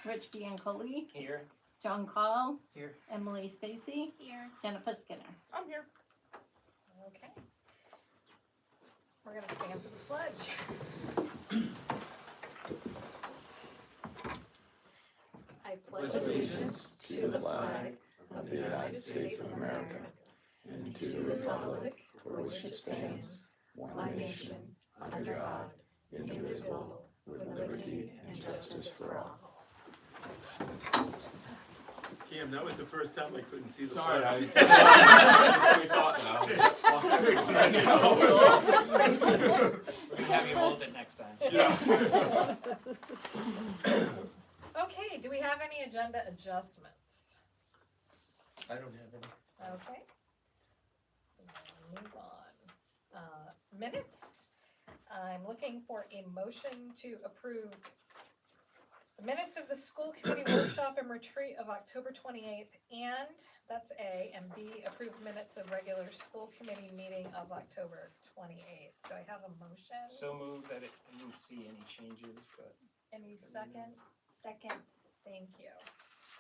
Rich Biancoli, Here. John Call, Here. Emily Stacy, Here. Jennifer Skinner. I'm here. Okay. We're going to stand for the pledge. I pledge allegiance to the flag of the United States of America and to the republic for which it stands, one nation, under God, indivisible, with liberty and justice for all. Cam, that was the first time I couldn't see the Sorry, flag. we thought now. We're gonna have you hold it next time. Yeah. Okay, do we have any agenda adjustments? I don't have any. Okay. So we'll move on. Minutes. I'm looking for a motion to approve the minutes of the school committee workshop and retreat of October 28th, and that's A, and B, approve minutes of regular school committee meeting of October 28th. Do I have a motion? So moved that I didn't see any changes, but. Any second? Second. Thank you.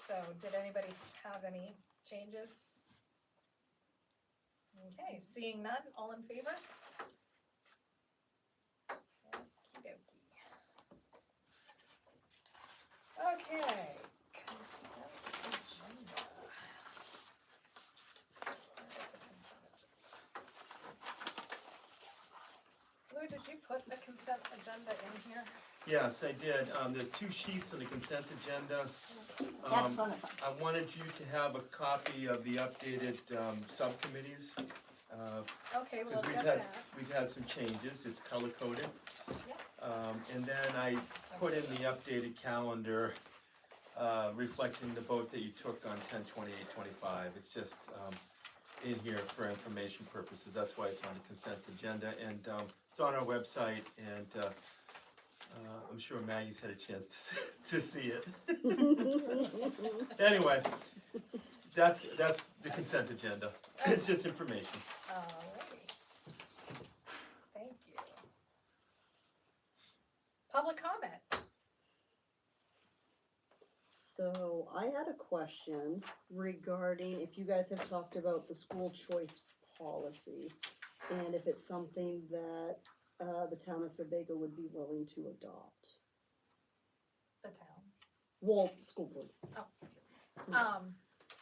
So did anybody have any changes? Okay, seeing none, all in favor? Okey-dokey. Okay, consent agenda. Where is the consent agenda? Lou, did you put a consent agenda in here? Yes, I did. There's two sheets on the consent agenda. That's one of them. I wanted you to have a copy of the updated subcommittees. Okay, well, Because I've got that. we've had some changes. It's color coded. Yep. And then I put in the updated calendar reflecting the vote that you took on 10/28/25. It's just in here for information purposes. That's why it's on the consent agenda, and it's on our website, and I'm sure Maggie's had a chance to see it. Anyway, that's the consent agenda. It's just information. Alrighty. Thank you. Public comment. So I had a question regarding if you guys have talked about the school choice policy and if it's something that the town of Sebago would be willing to adopt. The town. Well, school board.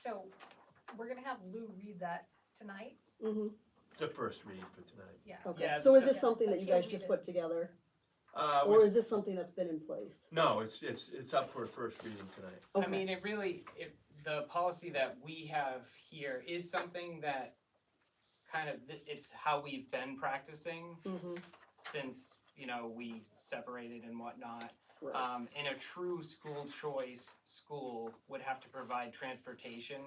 So we're gonna have Lou read that tonight. Mm-hmm. It's the first reading for tonight. Yeah. Okay, Yeah, so is so- this something that you Yeah, guys read just it. put together? We- Or is this something that's been in place? No, it's up for a first reading tonight. Okay. I mean, it really, the policy that we have here is something that kind of, it's how we've been practicing Mm-hmm, since, we separated and whatnot. right. And a true school choice school would have to provide transportation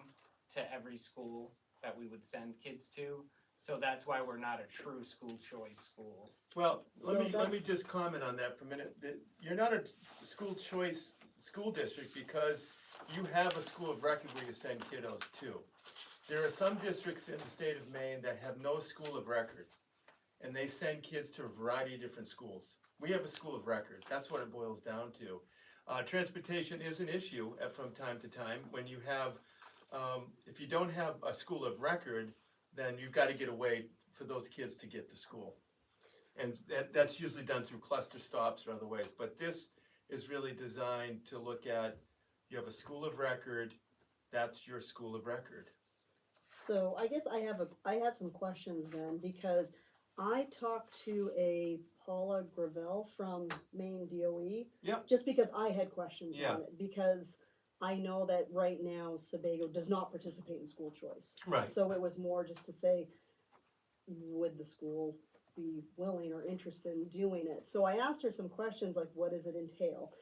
to every school that we would send kids to. So that's why we're not a true school choice school. Well, let So me that's- just comment on that for a minute. You're not a school choice school district because you have a school of record where you send kiddos to. There are some districts in the state of Maine that have no school of record, and they send kids to a variety of different schools. We have a school of record. That's what it boils down to. Transportation is an issue from time to time. When you have, if you don't have a school of record, then you've got to get a way for those kids to get to school. And that's usually done through cluster stops or other ways. But this is really designed to look at, you have a school of record, that's your school of record. So I guess I have some questions then, because I talked to a Paula Gravel from Maine DOE. Yep. Just because I had questions Yeah. on it, because I know that right now Sebago does not participate in school choice. Right. So it was more just to say, would the school be willing or interested in doing it? So I asked her some questions like, what does it entail?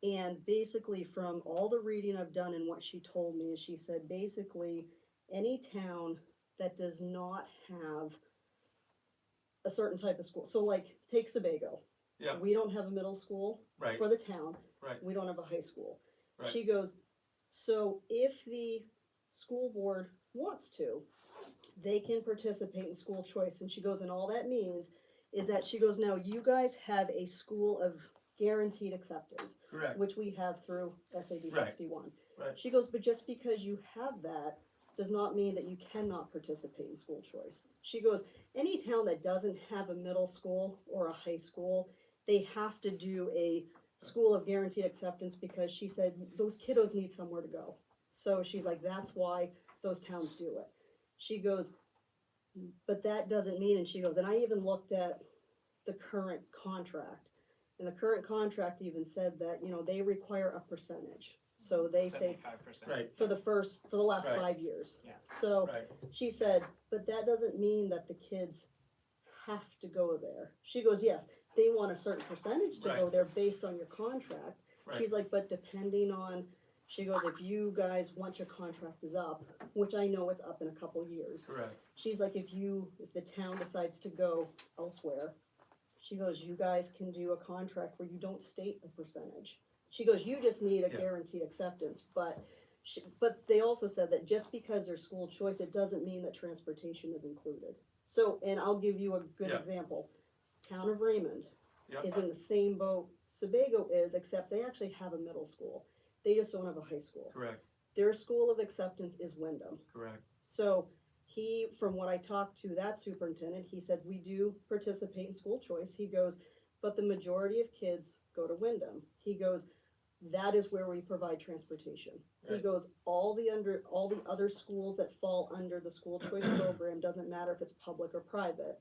And basically from all the reading I've done and what she told me, is she said basically any town that does not have a certain type of school, so like take Sebago. Yeah. We don't have a middle school Right, for the town. right. We don't have a high school. Right. She goes, so if the school board wants to, they can participate in school choice. And she goes, and all that means is that she goes, now you guys have a school of guaranteed acceptance, Correct, which we have through SAD Right. 61. Right. She goes, but just because you have that does not mean that you cannot participate in school choice. She goes, any town that doesn't have a middle school or a high school, they have to do a school of guaranteed acceptance because she said those kiddos need somewhere to go. So she's like, that's why those towns do it. She goes, but that doesn't mean, and she goes, and I even looked at the current contract. And the current contract even said that, you know, they require a percentage. So they say 75%. right, for the last Right. 5 years. Yeah. So right, she said, but that doesn't mean that the kids have to go there. She goes, yes, they want a certain percentage to go Right. there based on your contract. right, She's like, but depending on, she goes, if you guys, once your contract is up, which I know it's up in a couple years, correct, she's like, if the town decides to go elsewhere, she goes, you guys can do a contract where you don't state a percentage. She goes, you just need a Yeah. guaranteed acceptance, but but they also said that just because there's school choice, it doesn't mean that transportation is included. So, and I'll give you a good Yeah. example. Town of Raymond Yep. is in the same boat Sebago is, except they actually have a middle school. They just don't have a high school. correct, Their school of acceptance is Wyndham. correct, So he, from what I talked to that superintendent, he said, we do participate in school choice. He goes, but the majority of kids go to Wyndham. He goes, that is where we provide transportation. He Right. goes, all the other schools that fall under the school choice program, doesn't matter if it's public or private.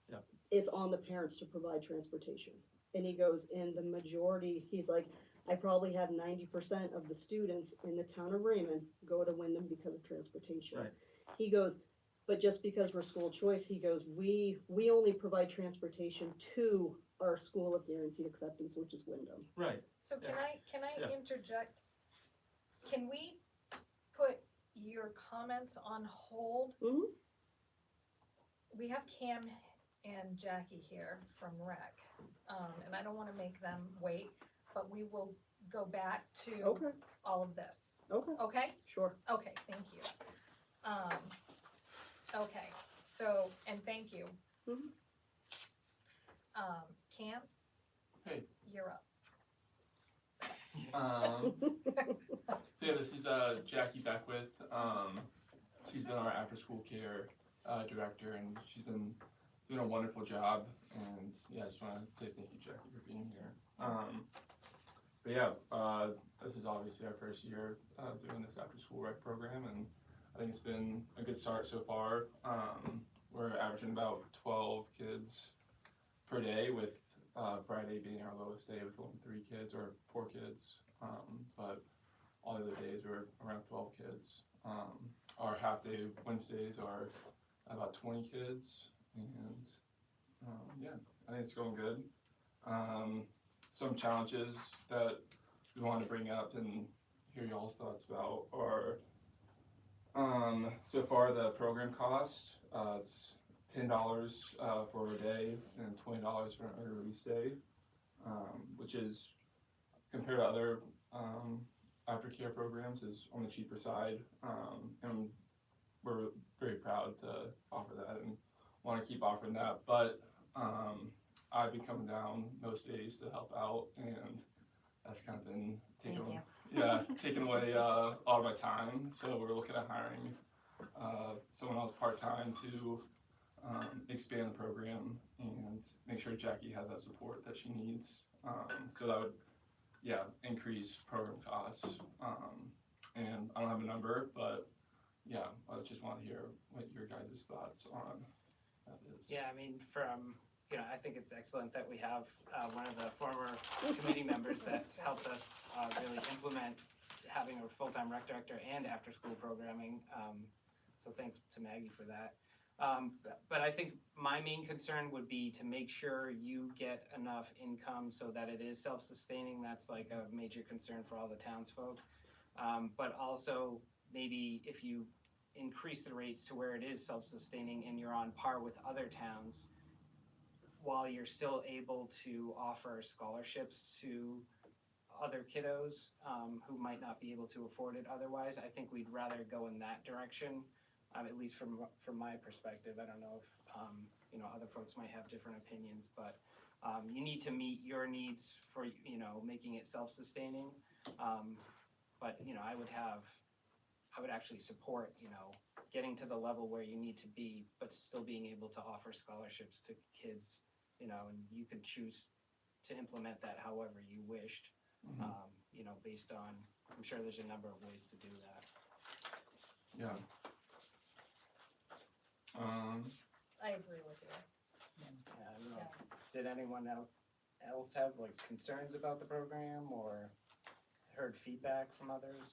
Yep. It's on the parents to provide transportation. And he goes, in the majority, he's like, I probably have 90% of the students in the town of Raymond go to Wyndham because of transportation. Right. He goes, but just because we're school choice, he goes, we only provide transportation to our school of guaranteed acceptance, which is Wyndham. right, So can I Yeah. interject? Can we put your comments on hold? Mhm. We have Cam and Jackie here from Rec, and I don't wanna make them wait, but we will go back to Okay, all of this, okay, okay? sure. Okay, thank you. Okay, so, and thank you. Mhm. Cam? Hey. You're up. So yeah, this is Jackie Beckwith. She's been our after-school care director, and she's been doing a wonderful job. And yeah, I just want to say thank you, Jackie, for being here. But yeah, this is obviously our first year doing this after-school rec program, and I think it's been a good start so far. We're averaging about 12 kids per day, with Friday being our lowest day with only 3 kids or 4 kids. But all the other days we're around 12 kids. Our half day Wednesdays are about 20 kids, and yeah, I think it's going good. Some challenges that we want to bring up and hear y'all's thoughts about are so far the program cost. It's $10 for a day and $20 for an early release day, which is, compared to other aftercare programs, is on the cheaper side, and we're very proud to offer that and want to keep offering that. But I've been coming down most days to help out, and that's kind of been taking away a lot of my time. So we're looking at hiring someone else part-time to expand the program and make sure Jackie has that support that she needs. So that would, increase program costs. And I don't have a number, but yeah, I just want to hear what your guys' thoughts on that is. Yeah, I mean, I think it's excellent that we have one of the former committee members that's helped us really implement having a full-time rec director and after-school programming. So thanks to Maggie for that. But I think my main concern would be to make sure you get enough income so that it is self-sustaining. That's like a major concern for all the townsfolk. But also maybe if you increase the rates to where it is self-sustaining and you're on par with other towns, while you're still able to offer scholarships to other kiddos who might not be able to afford it otherwise, I think we'd rather go in that direction. At least from my perspective. I don't know if other folks might have different opinions, but You need to meet your needs for, making it self-sustaining. But, I would actually support, getting to the level where you need to be, but still being able to offer scholarships to kids, and you could choose to implement that however you wished, based on, I'm sure there's a number of ways to do that. Yeah. I agree with you. Yeah, I don't know. Did anyone else have like concerns about the program or heard feedback from others?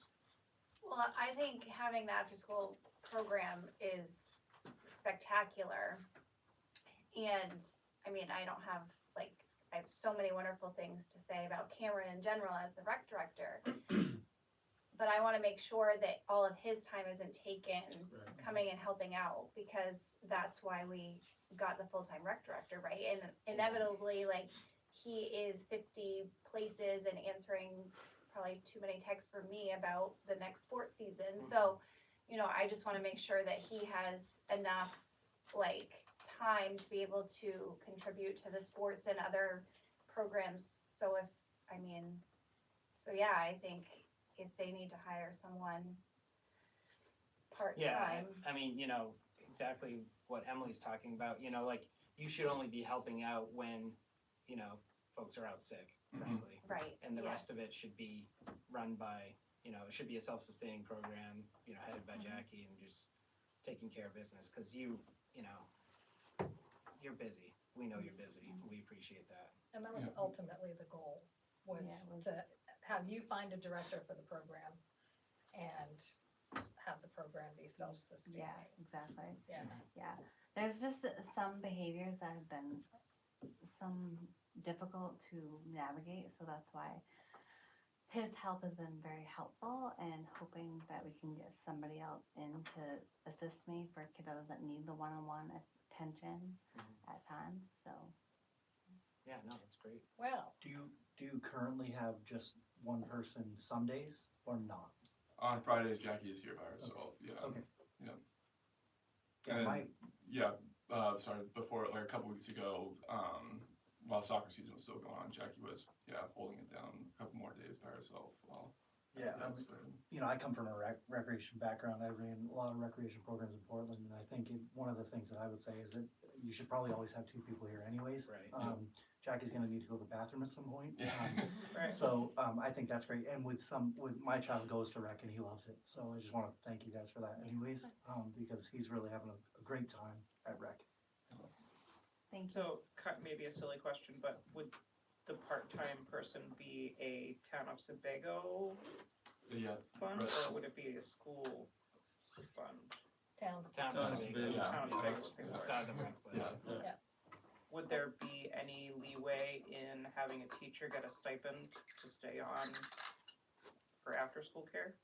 Well, I think having the after-school program is spectacular. And, I mean, I have so many wonderful things to say about Cameron in general as the rec director. But I wanna make sure that all of his time isn't taken coming and helping out, because that's why we got the full-time rec director, right? And inevitably, like, he is 50 places and answering probably too many texts for me about the next sports season. So, I just wanna make sure that he has enough, like, time to be able to contribute to the sports and other programs. So I think if they need to hire someone part-time. Yeah, I mean, exactly what Emily's talking about, like, you should only be helping out when, folks are out sick, frankly. Right, And the yeah. rest of it should be run by, it should be a self-sustaining program, headed by Jackie and just taking care of business, because you're busy. We know you're busy. We appreciate that. And that was ultimately the goal, was Yeah, it was- to have you find a director for the program and have the program be self-sustaining. Yeah, exactly. Yeah. Yeah, there's just some behaviors that have been difficult to navigate, so that's why his help has been very helpful, and hoping that we can get somebody else in to assist me for kiddos that need the one-on-one attention at times, so. Yeah, no, that's great. Well, Do you currently have just one person some days or not? On Fridays, Jackie is here by herself. Yeah. Okay. Yeah. Yeah, And- my, Sorry, before, like a couple weeks ago, while soccer season was still going on, Jackie was, holding it down a couple more days by herself while. yeah, that's good. I come from a recreation background. I ran a lot of recreation programs in Portland, and I think one of the things that I would say is that you should probably always have two people here anyways. Right. Jackie's gonna need to go to the bathroom at some point. Yeah. right. So, I think that's great, and with my child goes to rec and he loves it, so I just wanna thank you guys for that anyways, because he's really having a great time at rec. Thank you. So, maybe a silly question, but would the part-time person be a town of Sebago Yeah. fund, Right. or would it be a school fund? Town. Town Town of of Sebago. Sebago. Town of Sebago That's- would pay yeah. for It's it. out of the rec budget. Yeah. Would there be any leeway in having a teacher get a stipend to stay on for after-school care?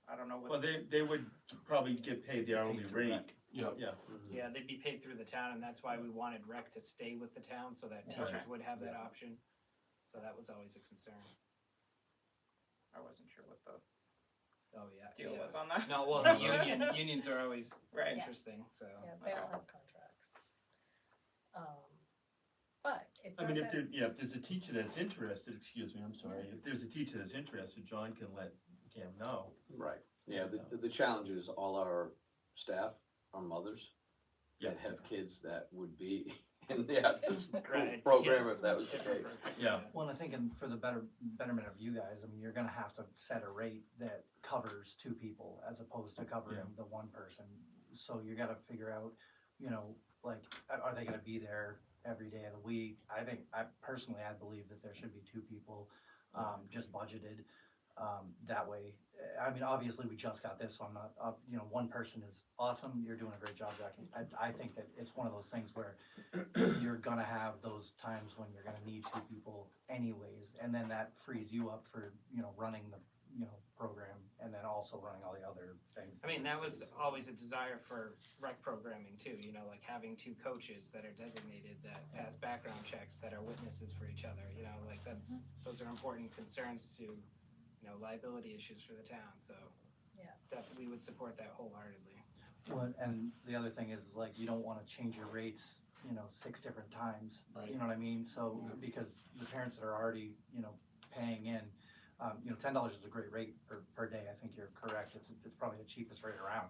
I don't know Well, what, they would probably get paid the hourly Paid through rate. rec. Yeah. Yeah. Yeah, they'd be paid through the town, and that's why we wanted rec to stay with the town, so that Yeah. teachers would have that option. So that was always a concern. I wasn't sure what the Oh, yeah. deal yeah. was on that. No, well, the unions are always Right. interesting, so. Yeah, they all have contracts. But it I mean, doesn't, if there's a teacher that's interested, excuse me, I'm sorry, if there's a teacher that's interested, John can let Cam know. Right, yeah, the challenge is all our staff are mothers that Yeah. have kids that would be in the after-school Right, program if that was the different case. programs, Yeah. Well, and I think for the betterment of you guys, I mean, you're gonna have to set a rate that covers two people as opposed to covering Yeah. the one person. So you gotta figure out, like, are they gonna be there every day of the week? I believe that there should be two people, just budgeted, that way. I mean, obviously, we just got this, so I'm not, one person is awesome, you're doing a great job, Jackie. I think that it's one of those things where you're gonna have those times when you're gonna need two people anyways, and then that frees you up for, running the, program, and then also running all the other things. I mean, that was always a desire for rec programming too, like having two coaches that are designated, that pass background checks, that are witnesses for each other, like those are important concerns to, liability issues for the town, so. Yeah. That, we would support that wholeheartedly. Well, and the other thing is like, you don't wanna change your rates 6 different times. Right. You know what I mean? So, Yeah. because the parents that are already, paying in, $10 is a great rate per day. I think you're correct. It's probably the cheapest rate around.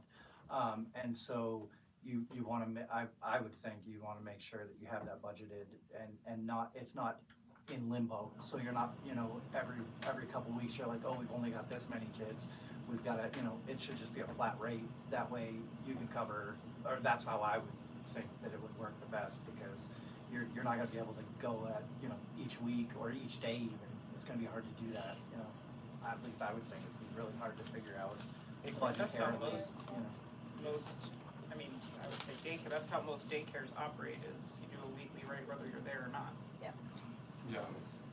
And so you want to, I would think you want to make sure that you have that budgeted and it's not in limbo. So you're not, every couple weeks you're like, oh, we've only got this many kids. We've got to, it should just be a flat rate. That way you can cover, or that's how I would think that it would work the best, because you're not going to be able to go at, each week or each day even. It's going to be hard to do that, At least I would think it'd be really hard to figure out That's how budgetarily, most, I mean, I would say daycare, that's how most daycares operate, is you do a weekly rate whether you're there or not, Yeah.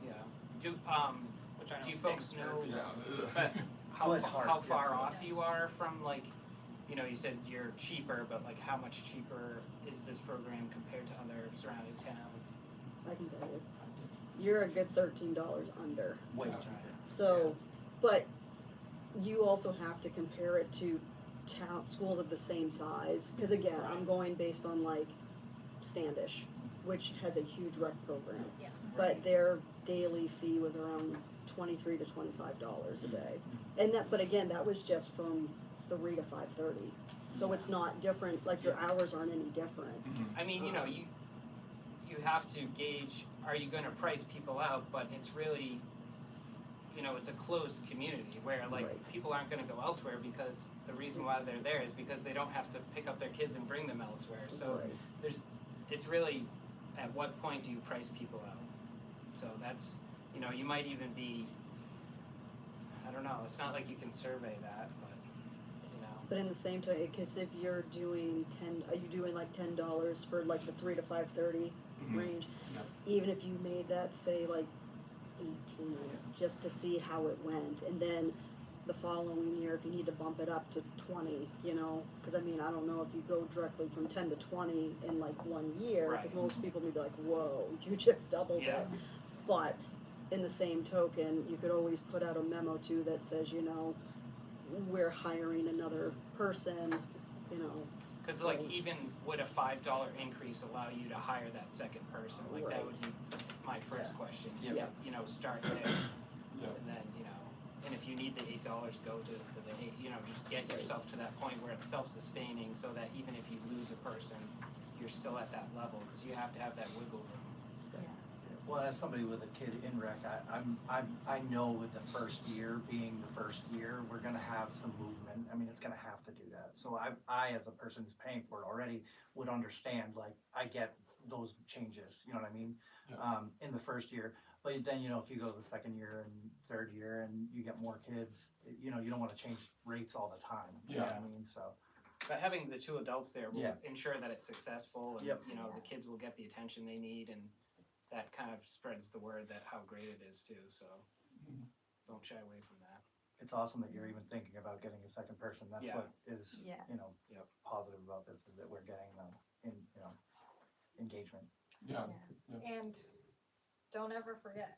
Yeah. Do, which I know do you stinks folks for- know Yeah. but how, Well, it's hard, how yes. far off you are from, like, you said you're cheaper, but like how much cheaper is this program compared to other surrounding towns? I can tell you. You're a good $13 under. way Yeah. cheaper. So, but you also have to compare it to schools of the same size. Cause again, I'm going based on like Standish, which has a huge rec program. Yeah. But their daily fee was around $23 to $25 a day. And that, but again, that was just from 3 to 5:30. So it's not different, like your hours aren't any different. I mean, you have to gauge, are you gonna price people out, but it's really, it's a closed community where like Right. people aren't gonna go elsewhere, because the reason why they're there is because they don't have to pick up their kids and bring them elsewhere. So Right. it's really, at what point do you price people out? So that's, you might even be, I don't know, it's not like you can survey that, but, But in the same time, because if you're doing are you doing like $10 for like the 3 to 5:30 Mhm. range? Yep. Even if you made that say like 18, just to see how it went, and then the following year, if you need to bump it up to 20, because I mean, I don't know if you go directly from 10 to 20 in like 1 year, because Right. most people may be like, whoa, you just doubled Yeah. it. But in the same token, you could always put out a memo too that says, we're hiring another person, cause like even would a $5 increase allow you to hire that second person? Like that would be my first question. Yeah. Start there. Yeah. And then, and if you need the $8, go to the 8, just get yourself to that point where it's self-sustaining, so that even if you lose a person, you're still at that level, cause you have to have that wiggle room. Well, as somebody with a kid in rec, I know with the first year being the first year, we're gonna have some movement. I mean, it's gonna have to do that. So I as a person who's paying for it already would understand, like, I get those changes, you know what I mean? Yeah. In the first year, but then, if you go to the second year and third year and you get more kids, you don't wanna change rates all the time. You know what I mean? So, But having the 2 adults there will Yeah. ensure that it's successful, and, Yep. the kids will get the attention they need, and that kind of spreads the word that how great it is too, so Mhm. don't shy away from that. it's awesome that you're even thinking about getting a second person. That's Yeah. what is, Yeah. Yep. positive about this, is that we're getting engagement. Yeah. And don't ever forget,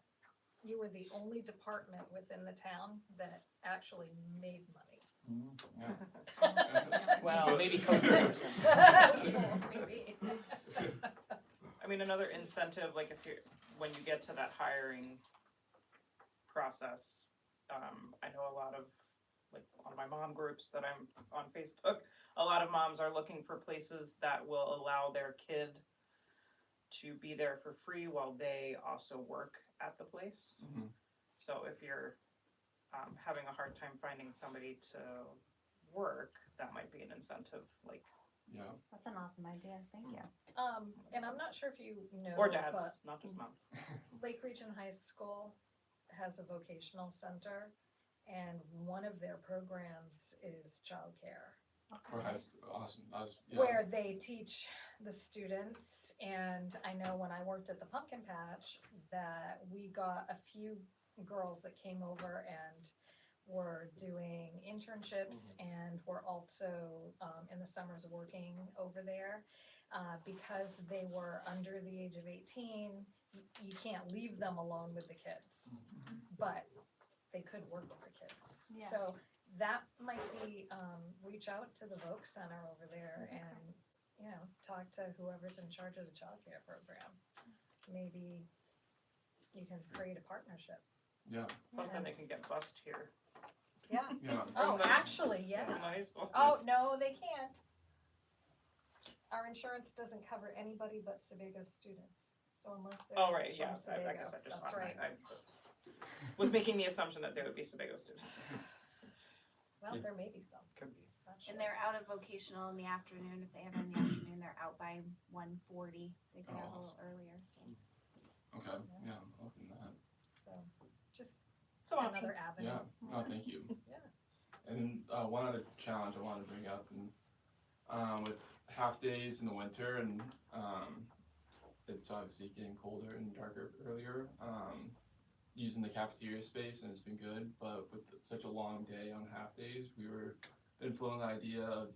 you were the only department within the town that actually made money. Yeah. Well, maybe code enforcement. Maybe. I mean, another incentive, like when you get to that hiring process, I know a lot of, like, on my mom groups that I'm on Facebook, a lot of moms are looking for places that will allow their kid to be there for free while they also work at the place. Mhm. So if you're having a hard time finding somebody to work, that might be an incentive, like, Yeah. That's an awesome idea, thank you. And I'm not sure if you know, or dads, but not just moms. Lake Region High School has a vocational center, and one of their programs is childcare, Right. Awesome. Yeah. where they teach the students. And I know when I worked at the pumpkin patch that we got a few girls that came over and were doing internships and were also in the summers working over there. Because they were under the age of 18, you can't leave them alone with the kids, but they could work with the kids. Yeah. So that might be, reach out to the Voc Center over there and you know, talk to whoever's in charge of the childcare program. Maybe you can create a partnership. Yeah, Plus then they can get bused here Yeah. yeah. Oh, From the- actually, from yeah. the high school. Oh, no, they can't. Our insurance doesn't cover anybody but Sebago students, so unless they're Oh, right, yeah, from I Sebago, guess I just that's wanted, right. I was making the assumption that they would be Sebago students. Well, there may be some, Could be. not sure. And they're out of vocational in the afternoon. If they have it in the afternoon, they're out by 1:40. They get out a little earlier, so. Okay, yeah, I'm open to that. So, just So another options. avenue. Yeah, no, thank you. Yeah. And one other challenge I wanted to bring up, and with half days in the winter, and it's obviously getting colder and darker earlier. Using the cafeteria space, and it's been good, but with such a long day on half days, been floating the idea of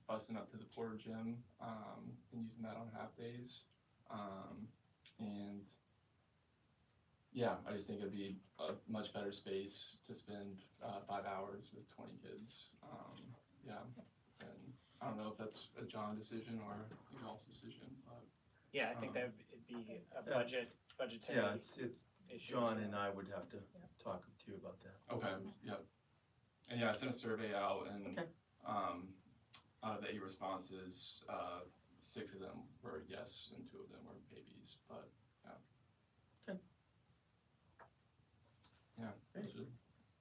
busing up to the Porter Gym and using that on half days. And yeah, I just think it'd be a much better space to spend 5 hours with 20 kids. Yeah, and I don't know if that's a John decision or a y'all's decision, but Yeah, I think that it'd be a Yeah. budgetary Yeah, it's issue. John and I would have to talk to you about that. okay, yep. And yeah, I sent a survey out, and Okay. out of the 8 responses, 6 of them were yes and 2 of them were maybes, but yeah. Okay. Yeah, did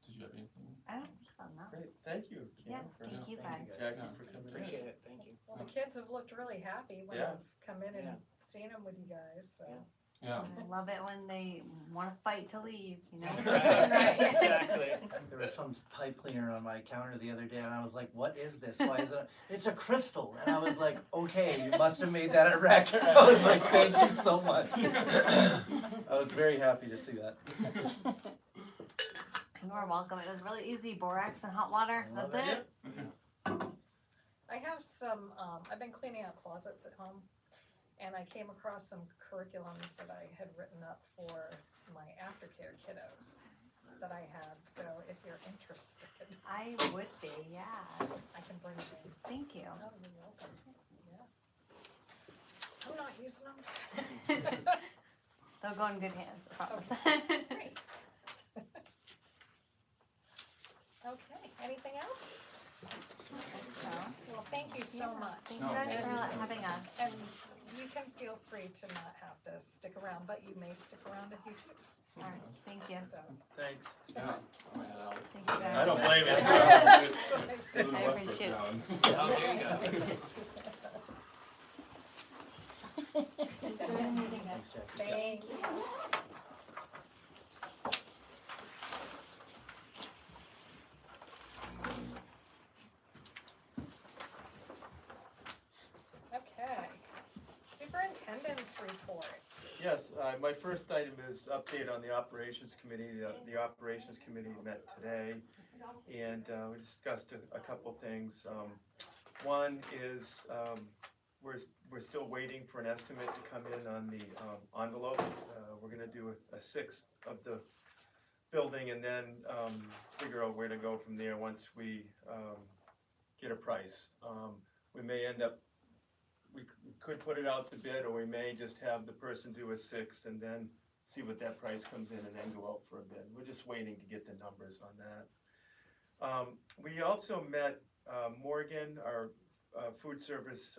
you have anything? I don't, no. Great, thank you, Yeah, Kim, for, thank you guys. Jackie Yeah. for coming in. Appreciate it, thank you. Well, the kids have looked really happy when Yeah. I've come in and Yeah. seen them with you guys, so. Yeah. Yeah, I love it when they wanna fight to leave, you know? Right, exactly. There was some pipe cleaner on my counter the other day, and I was like, "What is this? Why is it? It's a crystal." And I was like, "Okay, you must have made that at Rec." I was like, "Thank you so much." I was very happy to see that. You are welcome. It was really easy. Borax and hot water. Love That's it. it. I have some, I've been cleaning out closets at home, and I came across some curriculums that I had written up for my aftercare kiddos that I had, so if you're interested, I would be, yeah. I can bring it in. Thank you. Oh, you're welcome, yeah. I'm not using them. They'll go in good hands, I promise. Great. Okay, anything else? Well, thank you so Yeah, much. Thank No, you guys thank for you. having us. And you can feel free to not have to stick around, but you may stick around if you choose, All right, thank you. so. Thanks. yeah. I'll head out. Thank you guys. I don't blame you. Go to the I Westbrook appreciate it. town. Oh, there you go. Thanks, Jackie. Thanks. Okay, superintendent's report. Yes, my first item is update on the operations committee. The operations committee met today, and we discussed a couple things. One is, we're still waiting for an estimate to come in on the envelope. We're gonna do a sixth of the building and then figure out where to go from there once we get a price. We may end up, we could put it out to bid, or we may just have the person do a sixth and then see what that price comes in and then go out for a bid. We're just waiting to get the numbers on that. We also met Morgan, our food service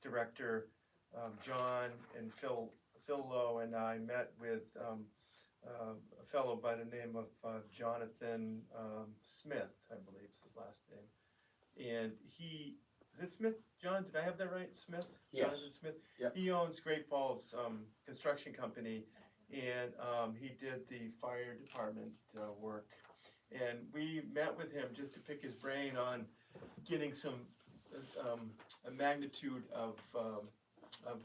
director, John and Phil Lowe, and I met with a fellow by the name of Jonathan Smith, I believe is his last name. And is it Smith? John, did I have that right? Smith? Yes. Jonathan Smith? Yep. He owns Great Falls Construction Company, and he did the fire department work. And we met with him just to pick his brain on getting some a magnitude of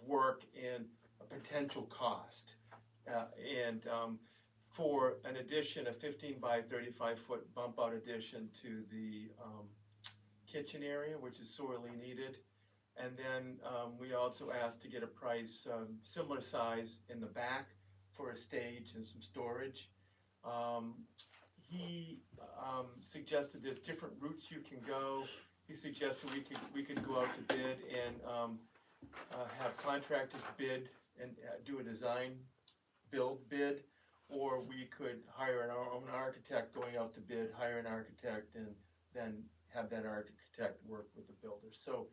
work and a potential cost. And for an addition, a 15 by 35 foot bump out addition to the kitchen area, which is sorely needed. And then we also asked to get a price similar size in the back for a stage and some storage. He suggested there's different routes you can go. he suggested we could go out to bid and, have contractors bid and do a design build bid, or we could hire our own architect going out to bid, hire an architect, and then have that architect work with the builder. So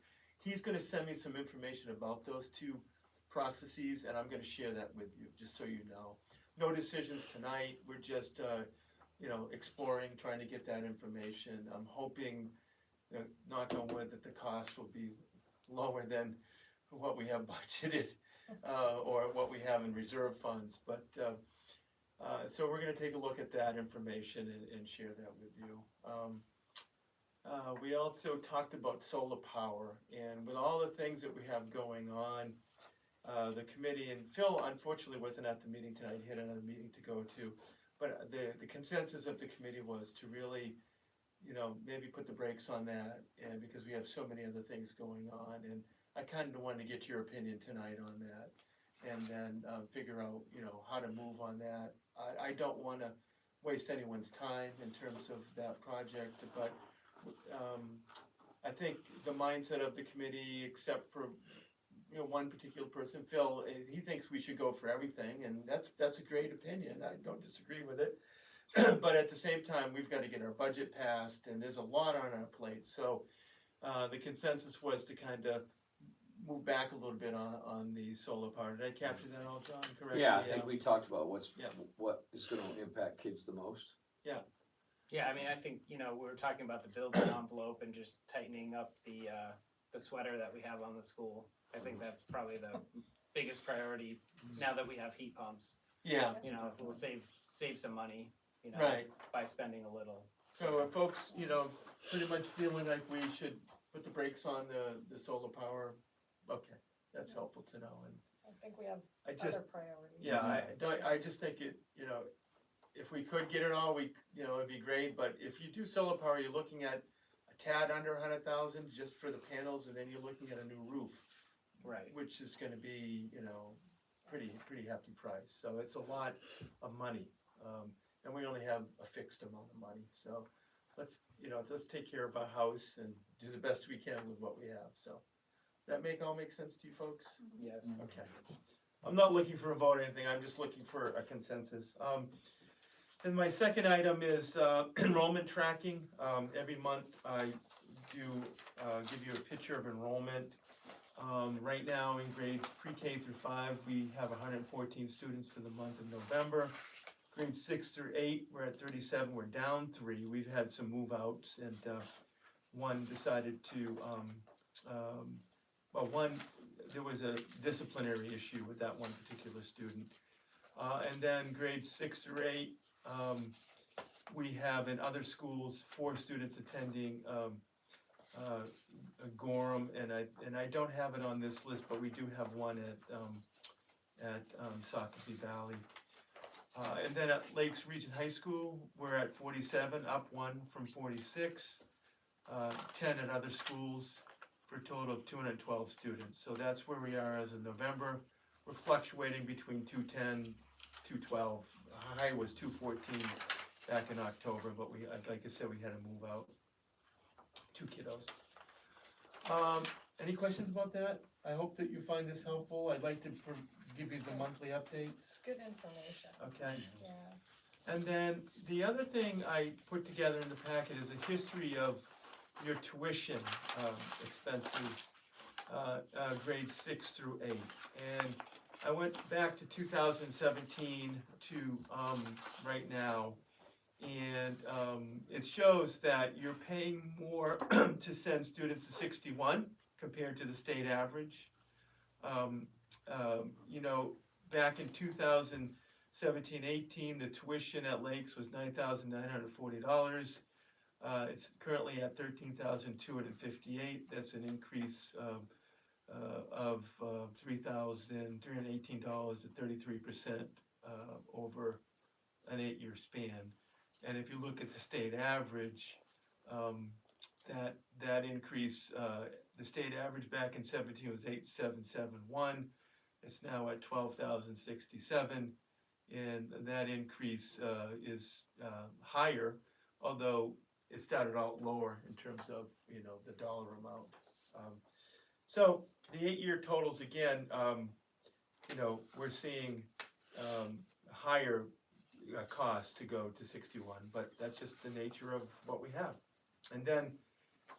he's gonna send me some information about those two processes, and I'm gonna share that with you, just so you know. No decisions tonight, we're just, exploring, trying to get that information. I'm hoping, knock on wood, that the cost will be lower than what we have budgeted, or what we have in reserve funds, but, so we're gonna take a look at that information and share that with you. We also talked about solar power, and with all the things that we have going on, the committee, and Phil unfortunately wasn't at the meeting tonight, he had another meeting to go to, but the consensus of the committee was to really, maybe put the brakes on that, and because we have so many other things going on, and I kind of wanted to get your opinion tonight on that, and then figure out, how to move on that. I don't want to waste anyone's time in terms of that project, but I think the mindset of the committee, except for one particular person, Phil, he thinks we should go for everything, and that's a great opinion. I don't disagree with it. But at the same time, we've got to get our budget passed, and there's a lot on our plate. So the consensus was to kind of move back a little bit on the solar power. Did I capture that all, John, correctly? Yeah, I think we talked about what is gonna impact kids the most. Yeah, I mean, I think, we were talking about the building envelope and just tightening up the sweater that we have on the school. I think that's probably the biggest priority now that we have heat pumps. Yeah, We'll save some money, right. by spending a little. So are folks, pretty much feeling like we should put the brakes on the solar power? Okay, that's helpful to know, and I think we have I just, other priorities. yeah, I just think it, if we could get it all, it'd be great, but if you do solar power, you're looking at a tad under 100,000 just for the panels, and then you're looking at a new roof. Right. Which is gonna be, pretty hefty price, so it's a lot of money. And we only have a fixed amount of money, so let's take care of our house and do the best we can with what we have, so. That all make sense to you folks? Yes. Okay. I'm not looking for a vote or anything, I'm just looking for a consensus. And my second item is enrollment tracking. Every month I do give you a picture of enrollment. Right now in grades pre-K through 5, we have 114 students for the month of November. Grades 6 through 8, we're at 37, we're down 3. We've had some move outs, and one decided to, there was a disciplinary issue with that one particular student. And then grades 6 through 8, we have in other schools 4 students attending Gorham, and I don't have it on this list, but we do have one at Socrates Valley. And then at Lakes Region High School, we're at 47, up 1 from 46. 10 at other schools, for a total of 212 students. So that's where we are as of November. We're fluctuating between 210, 212. High was 214 back in October, but like I said, we had to move out 2 kiddos. Any questions about that? I hope that you find this helpful. I'd like to give you the monthly updates. It's good information, Okay. yeah. And then the other thing I put together in the packet is a history of your tuition expenses, grades 6 through 8. And I went back to 2017 to right now, and it shows that you're paying more to send students to 61 compared to the state average. Back in 2017-18, the tuition at Lakes was $9,940. It's currently at $13,258. That's an increase of $3,318 at 33% over an 8-year span. And if you look at the state average, that increase, the state average back in 17 was 8,771. It's now at 12,067, and that increase is higher, although it started out lower in terms of, you know, the dollar amount. So the 8-year totals, again, you know, we're seeing higher cost to go to 61, but that's just the nature of what we have. And then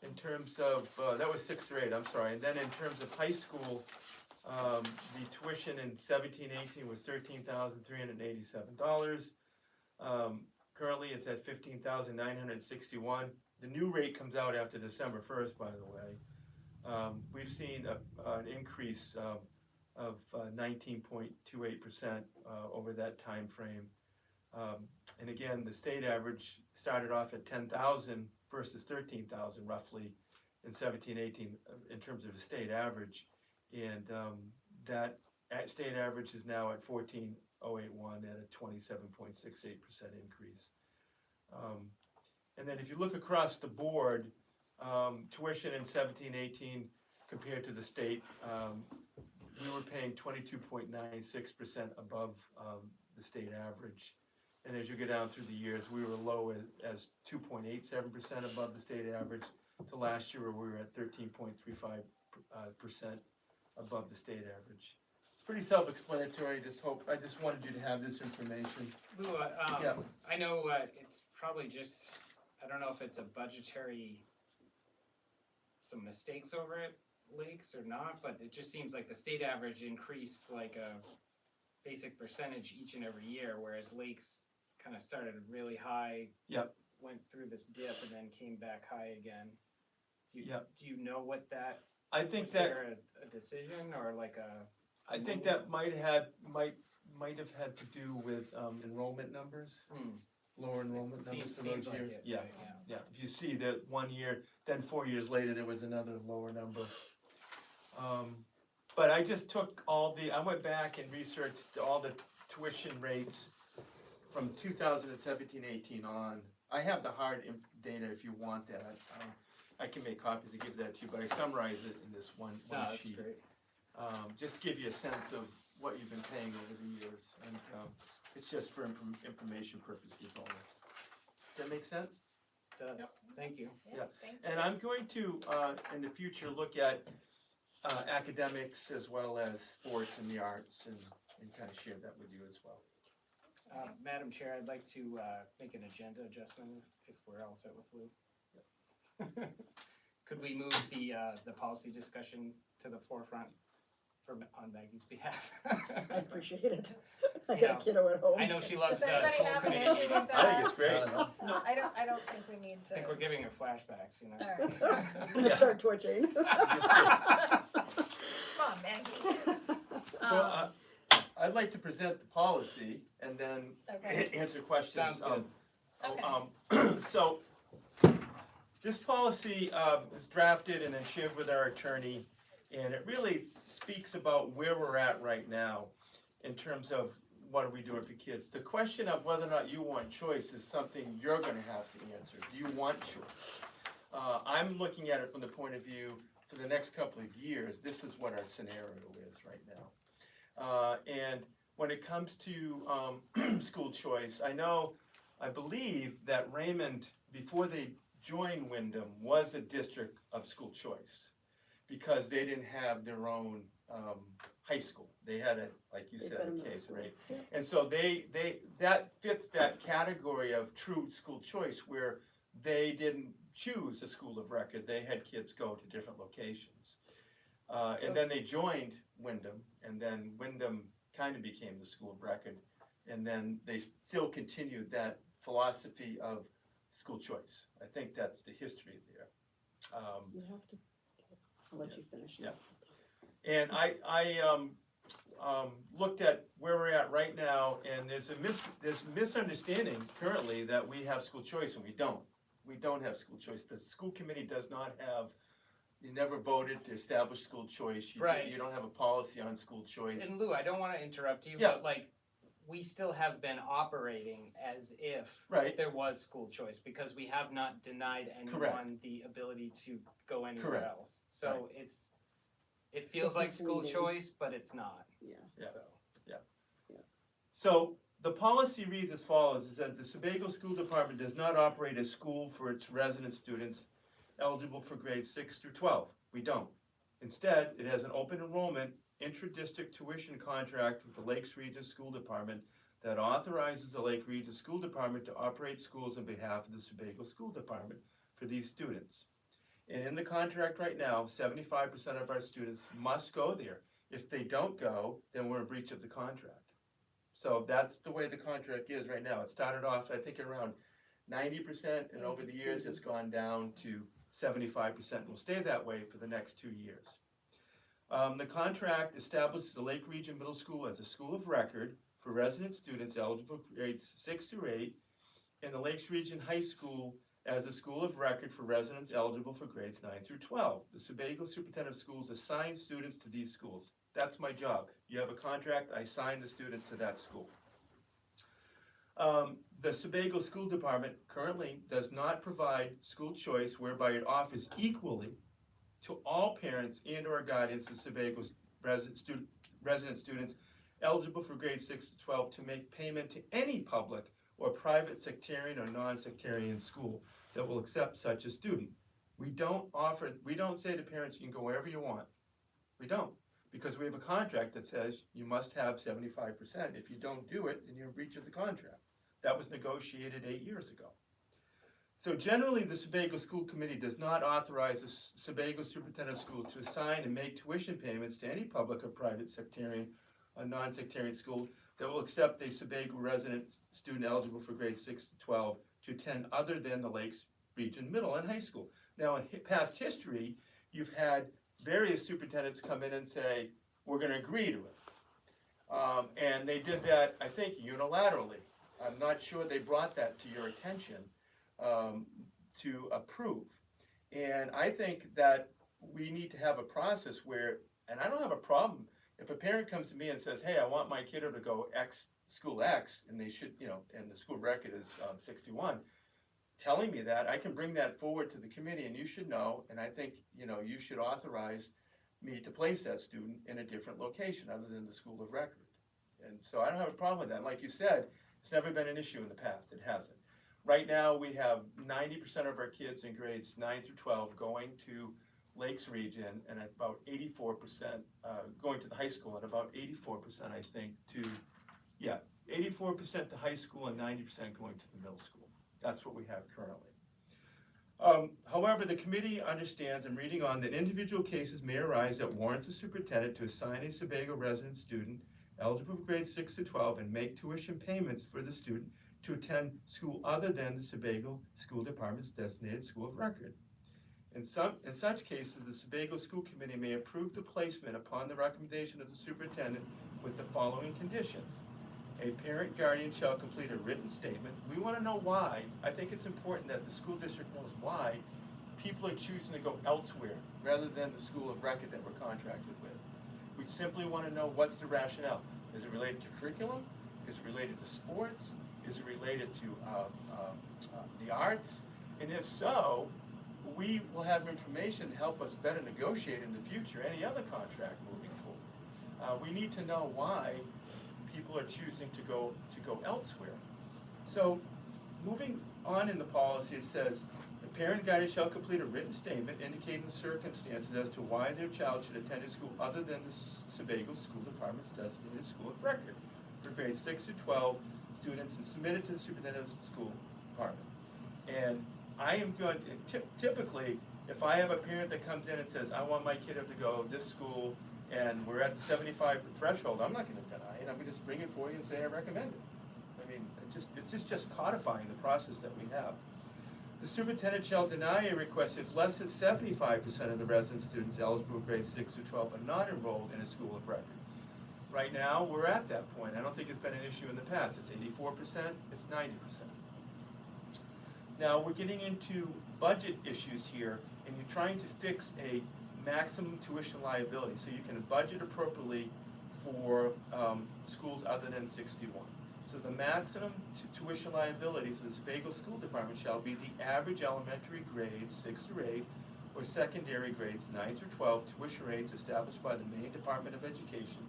in terms of, that was 6th grade, I'm sorry, and then in terms of high school, the tuition in 17-18 was $13,387. Currently, it's at $15,961. The new rate comes out after December 1st, by the way. We've seen an increase of 19.28% over that time frame. And again, the state average started off at 10,000 versus 13,000 roughly in 17-18 in terms of the state average. And that state average is now at 14,081 at a 27.68% increase. And then if you look across the board, tuition in 17-18 compared to the state, we were paying 22.96% above the state average. And as you go down through the years, we were low as 2.87% above the state average. To last year, we were at 13.35% above the state average. It's pretty self-explanatory. I just wanted you to have this information. Lou, Yeah. I know it's probably just, I don't know if it's a budgetary, some mistakes over at Lakes or not, but it just seems like the state average increased like a basic percentage each and every year, whereas Lakes kind of started really high, Yep. went through this dip and then came back high again. Do you, Yep. do you know what that, I think was that there a decision or like a? I think that might have had to do with enrollment numbers, lower enrollment numbers for those Seems like years. it, Yeah, right, yeah. If you see that one year, then 4 years later, there was another lower number. But I just took I went back and researched all the tuition rates from 2017-18 on. I have the hard data if you want that. I can make copies and give that to you, but I summarize it in this one No, that's sheet. great. Just to give you a sense of what you've been paying over the years, and it's just for information purposes only. Does that make sense? Does, thank you. Yeah. Thank you. And I'm going to, in the future, look at academics as well as sports and the arts and kind of share that with you as well. Madam Chair, I'd like to make an agenda adjustment if we're all set with Lou. Could we move the policy discussion to the forefront on Maggie's behalf? I appreciate it. I You got know, a kiddo at home. I know she loves Does anybody school have an committee issue meetings. with I think it's great. I don't think we need I to. think we're giving her flashbacks, you know. All right. I'm gonna start twitching. Come on, Maggie. So I'd like to present the policy and then Okay. answer questions. Sounds good. So this policy is drafted and then shared with our attorney, and it really speaks about where we're at right now in terms of what are we doing for kids. The question of whether or not you want choice is something you're gonna have to answer. Do you want choice? I'm looking at it from the point of view, for the next couple of years, this is what our scenario is right now. And when it comes to school choice, I believe that Raymond, before they joined Wyndham, was a district of school choice because they didn't have their own high school. They had a, like you said, a case, right? And so that fits that category of true school choice where they didn't choose a school of record. They had kids go to different locations. And then they joined Wyndham, and then Wyndham kind of became the school of record. And then they still continued that philosophy of school choice. I think that's the history there. You have to, I'll let you finish. Yeah. And I looked at where we're at right now, and there's misunderstanding currently that we have school choice, and we don't. We don't have school choice. The school committee does not have, you never voted to establish school choice. Right. You don't have a policy on school choice. And Lou, I don't want to interrupt you, Yeah. but like, we still have been operating as if Right. there was school choice because we have not denied anyone the ability to go anywhere Correct. else. So it feels It's like school misleading. choice, but it's not. Yeah. Yeah. So. So the policy reads as follows, is that the Sebago School Department does not operate a school for its resident students eligible for grades 6 through 12. We don't. Instead, it has an open enrollment intra-district tuition contract with the Lakes Region School Department that authorizes the Lake Region School Department to operate schools on behalf of the Sebago School Department for these students. And in the contract right now, 75% of our students must go there. If they don't go, then we're in breach of the contract. So that's the way the contract is right now. It started off, I think, around 90%, and over the years, it's gone down to 75%, and will stay that way for the next 2 years. The contract establishes the Lake Region Middle School as a school of record for resident students eligible for grades 6 through 8, and the Lakes Region High School as a school of record for residents eligible for grades 9 through 12. The Sebago Superintendent of Schools assigns students to these schools. That's my job. You have a contract, I assign the students to that school. The Sebago School Department currently does not provide school choice whereby it offers equally to all parents and or guardians of Sebago's resident students eligible for grades 6 to 12 to make payment to any public or private sectarian or non-sectarian school that will accept such a student. We don't say to parents, you can go wherever you want. We don't, because we have a contract that says you must have 75%. If you don't do it, then you're in breach of the contract. That was negotiated 8 years ago. So generally, the Sebago School Committee does not authorize the Sebago Superintendent of Schools to assign and make tuition payments to any public or private sectarian or non-sectarian school that will accept a Sebago resident student eligible for grades 6 to 12 to attend other than the Lakes Region Middle and High School. Now, in past history, you've had various superintendents come in and say, we're going to agree to it. And they did that, I think, unilaterally. I'm not sure they brought that to your attention to approve. And I think that we need to have a process where, and I don't have a problem, if a parent comes to me and says, hey, I want my kiddo to go school X, and they should, and the school record is 61, telling me that, I can bring that forward to the committee, and you should know, and I think, you should authorize me to place that student in a different location other than the school of record. And so I don't have a problem with that. Like you said, it's never been an issue in the past. It hasn't. Right now, we have 90% of our kids in grades 9 through 12 going to Lakes Region, and about 84% going to the high school, and about 84%, I think, 84% to high school and 90% going to the middle school. That's what we have currently. However, the committee understands, and reading on, that individual cases may arise that warrants the superintendent to assign a Sebago resident student eligible for grades 6 to 12 and make tuition payments for the student to attend school other than the Sebago School Department's designated school of record. In such cases, the Sebago School Committee may approve the placement upon the recommendation of the superintendent with the following conditions. A parent guardian shall complete a written statement. We want to know why. I think it's important that the school district knows why people are choosing to go elsewhere rather than the school of record that we're contracted with. We simply want to know what's the rationale. Is it related to curriculum? Is it related to sports? Is it related to the arts? And if so, we will have information to help us better negotiate in the future any other contract moving forward. We need to know why people are choosing to go elsewhere. So, moving on in the policy, it says, the parent guardian shall complete a written statement indicating the circumstances as to why their child should attend a school other than the Sebago School Department's designated school of record for grades 6 to 12 students, and submit it to the superintendent of the school department. And I am going to, typically, if I have a parent that comes in and says, I want my kiddo to go to this school, and we're at the 75 threshold, I'm not going to deny it. I'm going to just bring it for you and say I recommend it. I mean, it's just codifying the process that we have. The superintendent shall deny a request if less than 75% of the resident students eligible for grades 6 through 12 are not enrolled in a school of record. Right now, we're at that point. I don't think it's been an issue in the past. It's 84%, it's 90%. Now, we're getting into budget issues here, and you're trying to fix a maximum tuition liability so you can budget appropriately for schools other than 61. So the maximum tuition liability for the Sebago School Department shall be the average elementary grades 6 through 8 or secondary grades 9 through 12 tuition rates established by the Maine Department of Education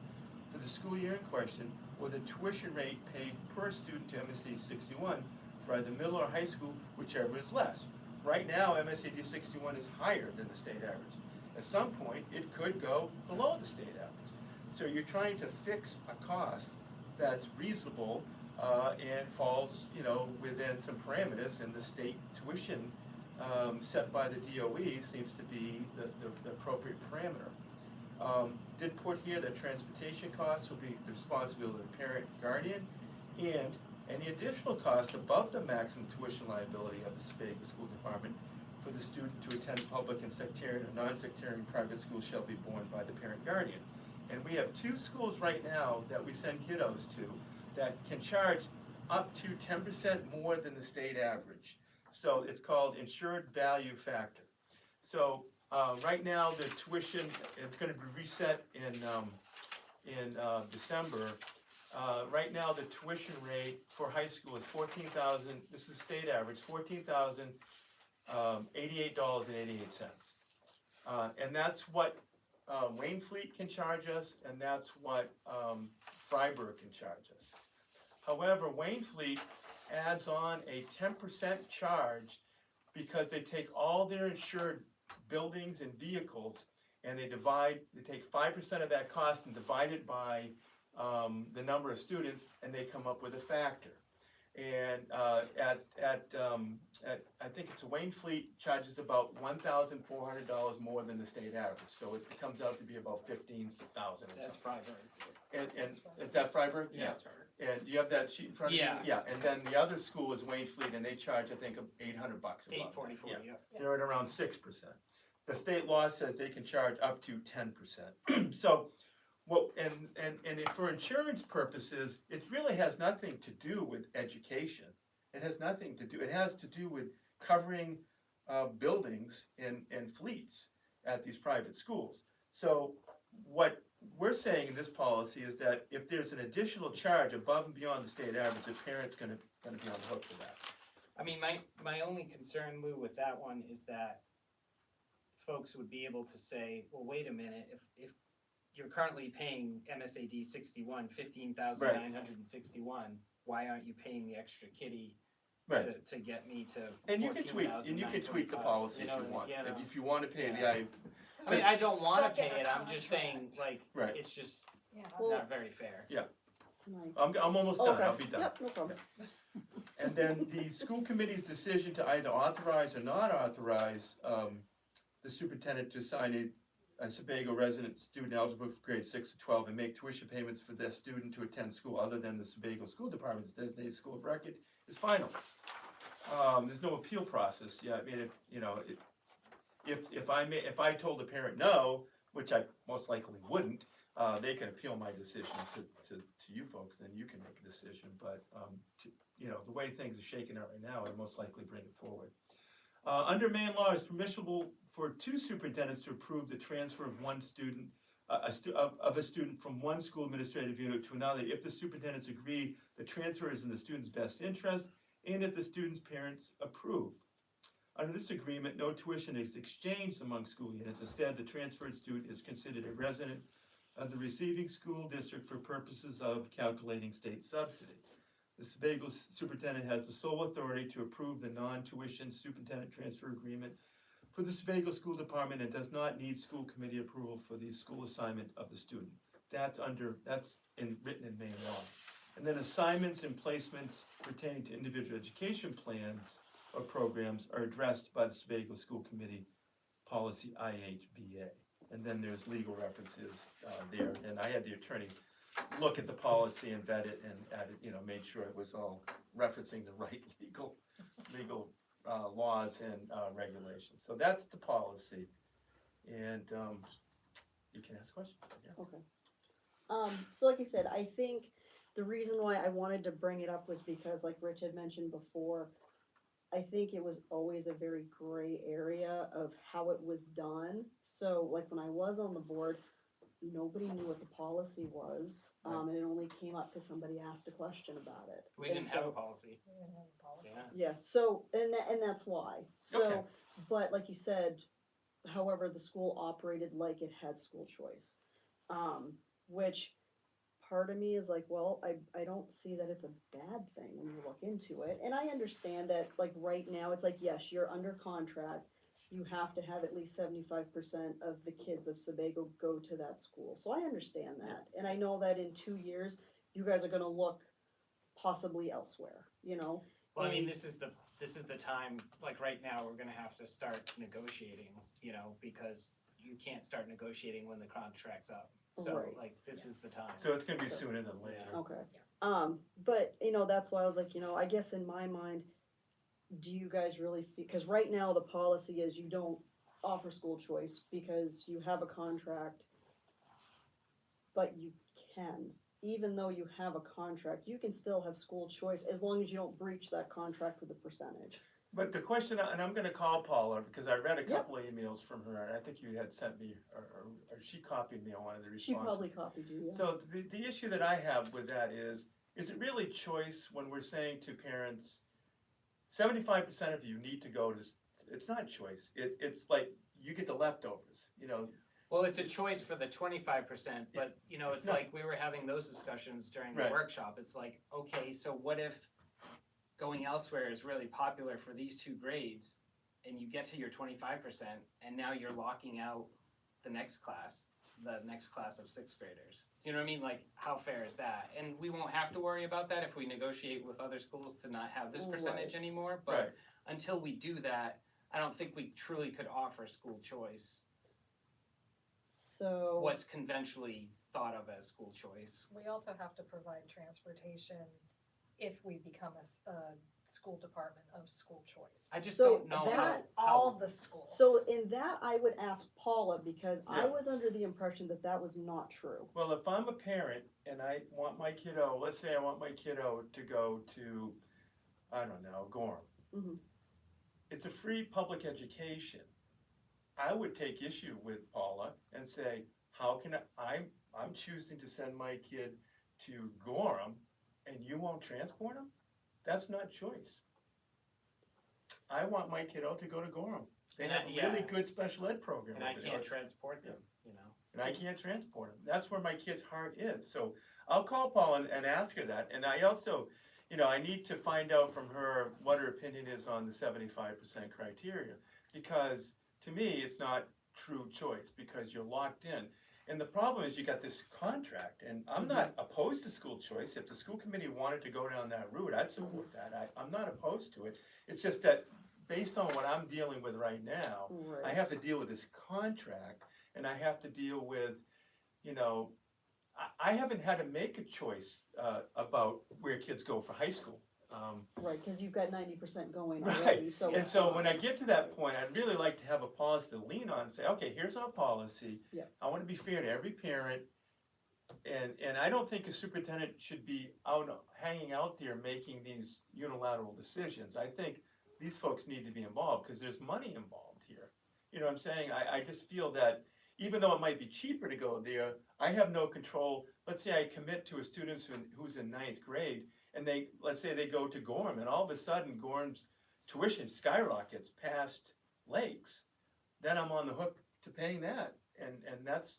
for the school year in question, or the tuition rate paid per student to MSD 61 for either middle or high school, whichever is less. Right now, MSAD 61 is higher than the state average. At some point, it could go below the state average. So you're trying to fix a cost that's reasonable and falls, within some parameters, and the state tuition set by the DOE seems to be the appropriate parameter. Did put here that transportation costs will be the responsibility of the parent, guardian, and any additional costs above the maximum tuition liability of the Sebago School Department for the student to attend public and sectarian or non-sectarian private schools shall be borne by the parent guardian. And we have 2 schools right now that we send kiddos to that can charge up to 10% more than the state average. So it's called insured value factor. So right now the tuition, it's going to be reset in December. Right now the tuition rate for high school is $14,000. This is state average, $14,088.88. And that's what Waynfleet can charge us, and that's what Freiburg can charge us. However, Waynfleet adds on a 10% charge because they take all their insured buildings and vehicles and they take 5% of that cost and divide it by the number of students, and they come up with a factor. And I think it's Waynfleet charges about $1,400 more than the state average, so it comes out to be about $15,000. That's Freiburg. And is that Freiburg? Yeah. And you have that sheet in front of you? Yeah. Yeah, and then the other school is Waynfleet, and they charge, I think, $800 above that. 844, Yeah. yeah. They're at around 6%. The state law says they can charge up to 10%. So, for insurance purposes, it really has nothing to do with education. It has nothing to do, it has to do with covering buildings and fleets at these private schools. So what we're saying in this policy is that if there's an additional charge above and beyond the state average, the parent's gonna be on the hook for that. I mean, my only concern, Lou, with that one is that folks would be able to say, well, wait a minute, if you're currently paying MSAD 61, 15,961, why aren't you paying the extra kitty to get me to And you can tweak the policy if you want. If you want to pay the I mean, I don't want to Stuck in pay a it, I'm just saying, like, Right. it's just Yeah. not very fair. Can I- I'm almost done, Okay. I'll be done. Yep, no problem. And then the school committee's decision to either authorize or not authorize the superintendent to assign a Sebago resident student eligible for grades 6 to 12 and make tuition payments for their student to attend school other than the Sebago School Department's designated school of record is final. There's no appeal process. Yeah, I mean, if I told a parent no, which I most likely wouldn't, they can appeal my decision to you folks, and you can make a decision. But the way things are shaking out right now, I'd most likely bring it forward. Under Maine law, it's permissible for 2 superintendents to approve the transfer of one student, of a student from one school administrative unit to another if the superintendents agree the transfer is in the student's best interest and if the student's parents approve. Under this agreement, no tuition is exchanged among school units. Instead, the transferred student is considered a resident of the receiving school district for purposes of calculating state subsidy. The Sebago superintendent has the sole authority to approve the non-tuition superintendent transfer agreement for the Sebago School Department and does not need school committee approval for the school assignment of the student. That's written in Maine law. And then assignments and placements pertaining to individual education plans or programs are addressed by the Sebago School Committee policy IHBA. And then there's legal references there. And I had the attorney look at the policy and vet it and added, made sure it was all referencing the right legal laws and regulations. So that's the policy. And you can ask questions. Yeah. Okay. So like I said, I think the reason why I wanted to bring it up was because, like Rich had mentioned before, I think it was always a very gray area of how it was done. So like when I was on the board, nobody knew what the policy was, and it only came up because somebody asked a question about it. We didn't have a policy. Yeah. Yeah, so, and that's why. So, Okay. but like you said, however, the school operated like it had school choice. Which part of me is like, well, I don't see that it's a bad thing when you look into it. And I understand that, like, right now, it's like, yes, you're under contract. You have to have at least 75% of the kids of Sebago go to that school. So I understand that. And I know that in 2 years, you guys are gonna look possibly elsewhere, you know? Well, I mean, And- this is the time, like right now, we're gonna have to start negotiating, you know, because you can't start negotiating when the contract's up. So Right. like, this is the time. So it's gonna be So- sooner than later. Okay. But, you know, that's why I was like, you know, I guess in my mind, do you guys really feel, because right now the policy is you don't offer school choice because you have a contract, but you can, even though you have a contract, you can still have school choice as long as you don't breach that contract with a percentage. But the question, and I'm gonna call Paula, because I read a Yep. couple of emails from her, and I think you had sent me, or she copied me on one of the She responses. probably copied you, yeah. So the issue that I have with that is it really choice when we're saying to parents, 75% of you need to go to, it's not choice, it's like, you get the leftovers, you know? Well, it's a choice for the 25%, but you know, it's No. like we were having those discussions during the Right. workshop. It's like, okay, so what if going elsewhere is really popular for these two grades and you get to your 25% and now you're locking out the next class of sixth graders. Do you know what I mean? Like, how fair is that? And we won't have to worry about that if we negotiate with other schools to not have this percentage Right. anymore. But Right. until we do that, I don't think we truly could offer school choice, So. what's conventionally thought of as school choice. We also have to provide transportation if we become a school department of school choice. I just So don't know that- All how, the schools. So in that, I would ask Paula, because I Yeah. was under the impression that that was not true. Well, if I'm a parent and I want my kiddo, let's say I want my kiddo to go to, I don't know, Gorham. Mhm. It's a free public education. I would take issue with Paula and say, how can I'm choosing to send my kid to Gorham and you won't transport him? That's not choice. I want my kiddo to go to Gorham. They And have I- a really yeah. good special ed program and I over there. can't transport them, you know? And I can't transport them. That's where my kid's heart is. So I'll call Paul and ask her that. And I also, you know, I need to find out from her what her opinion is on the 75% criteria. Because to me, it's not true choice because you're locked in. And the problem is you got this contract, and I'm not opposed to school choice. If the school committee wanted to go down that route, I'd support that. I'm not opposed to it. It's just that based on what I'm dealing with right now, I Right. have to deal with this contract, and I have to deal with, you know, I haven't had to make a choice about where kids go for high school. Right, because you've got 90% going Right. already, so. And it's so fine. when I get to that point, I'd really like to have a policy to lean on and say, okay, here's our policy. Yeah. I want to be fair to every parent. And I don't think a superintendent should be hanging out there making these unilateral decisions. I think these folks need to be involved because there's money involved here. You know what I'm saying? I just feel that even though it might be cheaper to go there, I have no control. Let's say I commit to a student who's in ninth grade and let's say they go to Gorham and all of a sudden Gorham's tuition skyrockets past Lakes, then I'm on the hook to paying that. And that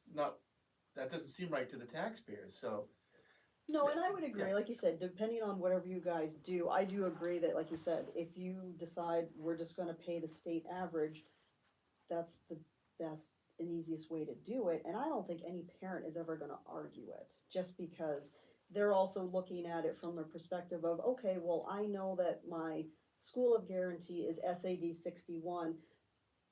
doesn't seem right to the taxpayers, so. No, and I would agree, Yeah. like you said, depending on whatever you guys do, I do agree that, like you said, if you decide we're just gonna pay the state average, that's the best and easiest way to do it, and I don't think any parent is ever gonna argue it, just because they're also looking at it from the perspective of, okay, well, I know that my school of guarantee is SAD 61,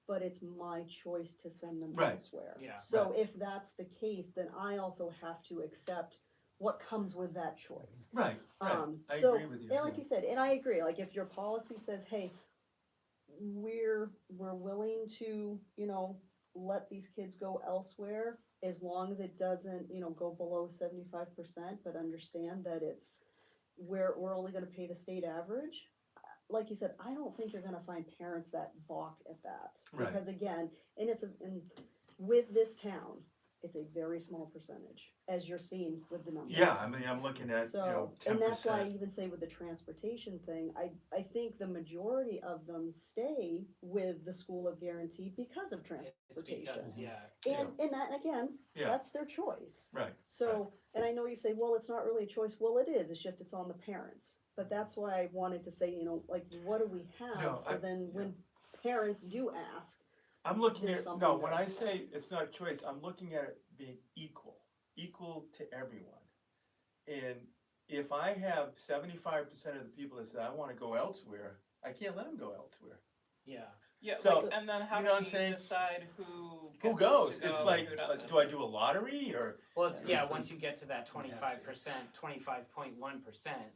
but it's my choice to send them Right. elsewhere. Yeah. So if that's the case, then I also have to accept what comes with that choice. Right, I So, agree with you. and like you said, and I agree, like if your policy says, hey, we're willing to, you know, let these kids go elsewhere, as long as it doesn't, you know, go below 75%, but understand that we're only gonna pay the state average. Like you said, I don't think you're gonna find parents that balk at that. Right. Because again, and with this town, it's a very small percentage, as you're seeing with the numbers. Yeah, I mean, I'm looking at, So, 10%. and that's why I even say with the transportation thing, I think the majority of them stay with the School of Guarantee because of It's transportation. because, yeah, And that, again, Yeah. that's their choice. Right, So, and I know you say, well, it's not really a choice, well, it is, it's just it's on the parents. But that's why I wanted to say, like, what do we No, have, so then when parents do ask, I'm looking There's at, something no, when there. I say it's not a choice, I'm looking at it being equal to everyone. And if I have 75% of the people that say, I wanna go elsewhere, I can't let them go elsewhere. yeah. Yeah, So, like, and then how you do know what I'm we saying? decide who Who gets goes? to go It's and like, who doesn't? do I do a lottery, or, Well, it's, Yeah. yeah, once you get to that 25%, 25.1%,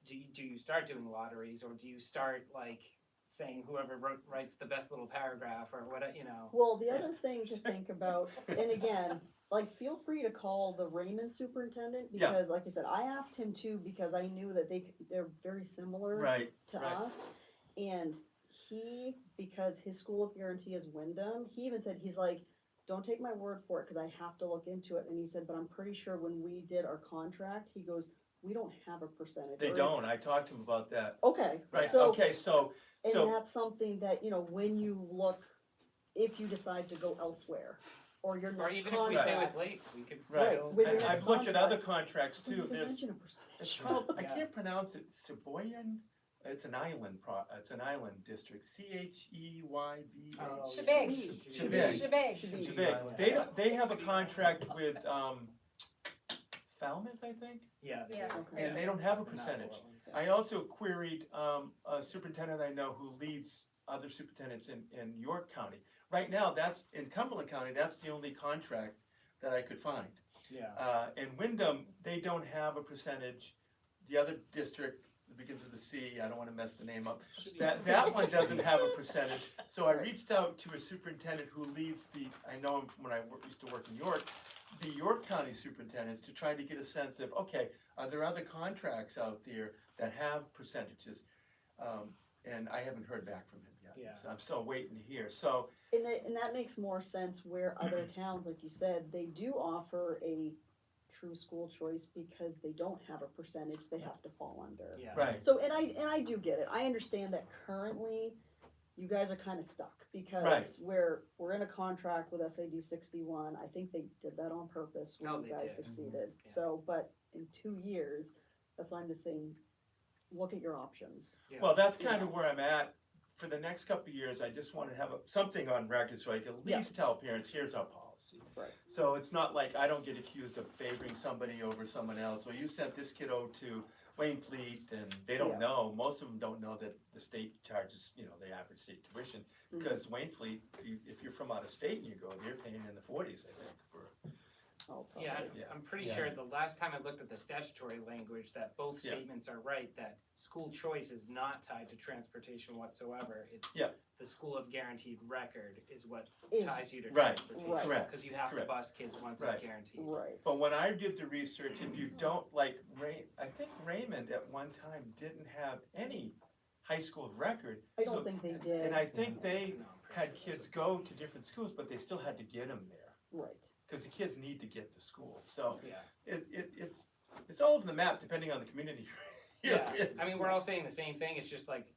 do you start doing lotteries, or do you start like saying whoever writes the best little paragraph or what, you know? well, the other thing to think about, and again, like, feel free to call the Raymond superintendent, Yeah. because like I said, I asked him too, because I knew that they're very similar right, to right. us. And he, because his School of Guarantee is Wyndham, he even said, he's like, don't take my word for it, cause I have to look into it, and he said, but I'm pretty sure when we did our contract, he goes, we don't have a percentage. They or- don't, I talked to him about that. Okay, Right, so, okay, so, and that's something that, when you look, if you decide to go elsewhere, or your Or next even if we stay with contract. Lakes, we could right, still. with your and next I've looked at other contract, contracts But you too, can there's, mention a it's percentage. called, I Yeah. can't pronounce it, Sheboygan? It's an island it's an island district, CHEYBA. Oh, Shebang. Shebang. Shebang. Shebang. They have a contract with, Falmouth, I think, Yeah. Yeah. Okay. and they don't have a They're not percentage. Portland. I also queried, a superintendent I know who leads other superintendents in York County. Right now, in Cumberland County, that's the only contract that I could find. Yeah. In Wyndham, they don't have a percentage. The other district, that begins with a C, I don't wanna mess the name up, that one doesn't have a percentage. So I reached out to a superintendent who leads I know him from when I used to work in York, the York County superintendents, to try to get a sense of, okay, are there other contracts out there that have percentages? And I haven't heard back from him yet. Yeah. So I'm still waiting to hear, so, And that makes more sense where other towns, like you said, they do offer a true school choice because they don't have a percentage they have to fall under. Yeah. right, So, and I do get it, I understand that currently, you guys are kinda stuck, because Right. we're in a contract with SAD 61, I think they did that on purpose Oh, when you they guys did. succeeded. Yeah. So, but in 2 years, that's why I'm just saying, look at your options. Yeah. well, that's kind of where I'm at. For the next couple of years, I just wanna have something on record so I can at Yeah. least tell parents, here's our policy. Right. So it's not like I don't get accused of favoring somebody over someone else, or you sent this kiddo to Wayne Fleet, and they Yeah. don't know, most of them don't know that the state charges, the average state tuition. Mhm. Because Wayne Fleet, if you're from out of state and you go, you're paying in the 40s, I think, for, I'll tell Yeah, you. I'm pretty Yeah. sure the last time I looked at the statutory language, that both Yeah. statements are right, that school choice is not tied to transportation whatsoever. It's Yeah. the school of guaranteed record is what Is- ties you to Right, transportation. correct, Because you have to correct. bus kids once Right. it's guaranteed. Right. but when I did the research, if you don't, like, I think Raymond at one time didn't have any high school of record. I don't so- think they did. And I think they No, I'm pretty had sure kids that's go what- to different schools, but they still had to get them there, Right. because the kids need to get to school. So Yeah. it's all over the map depending on the community. Yeah, I mean, we're all saying the same thing, it's just like,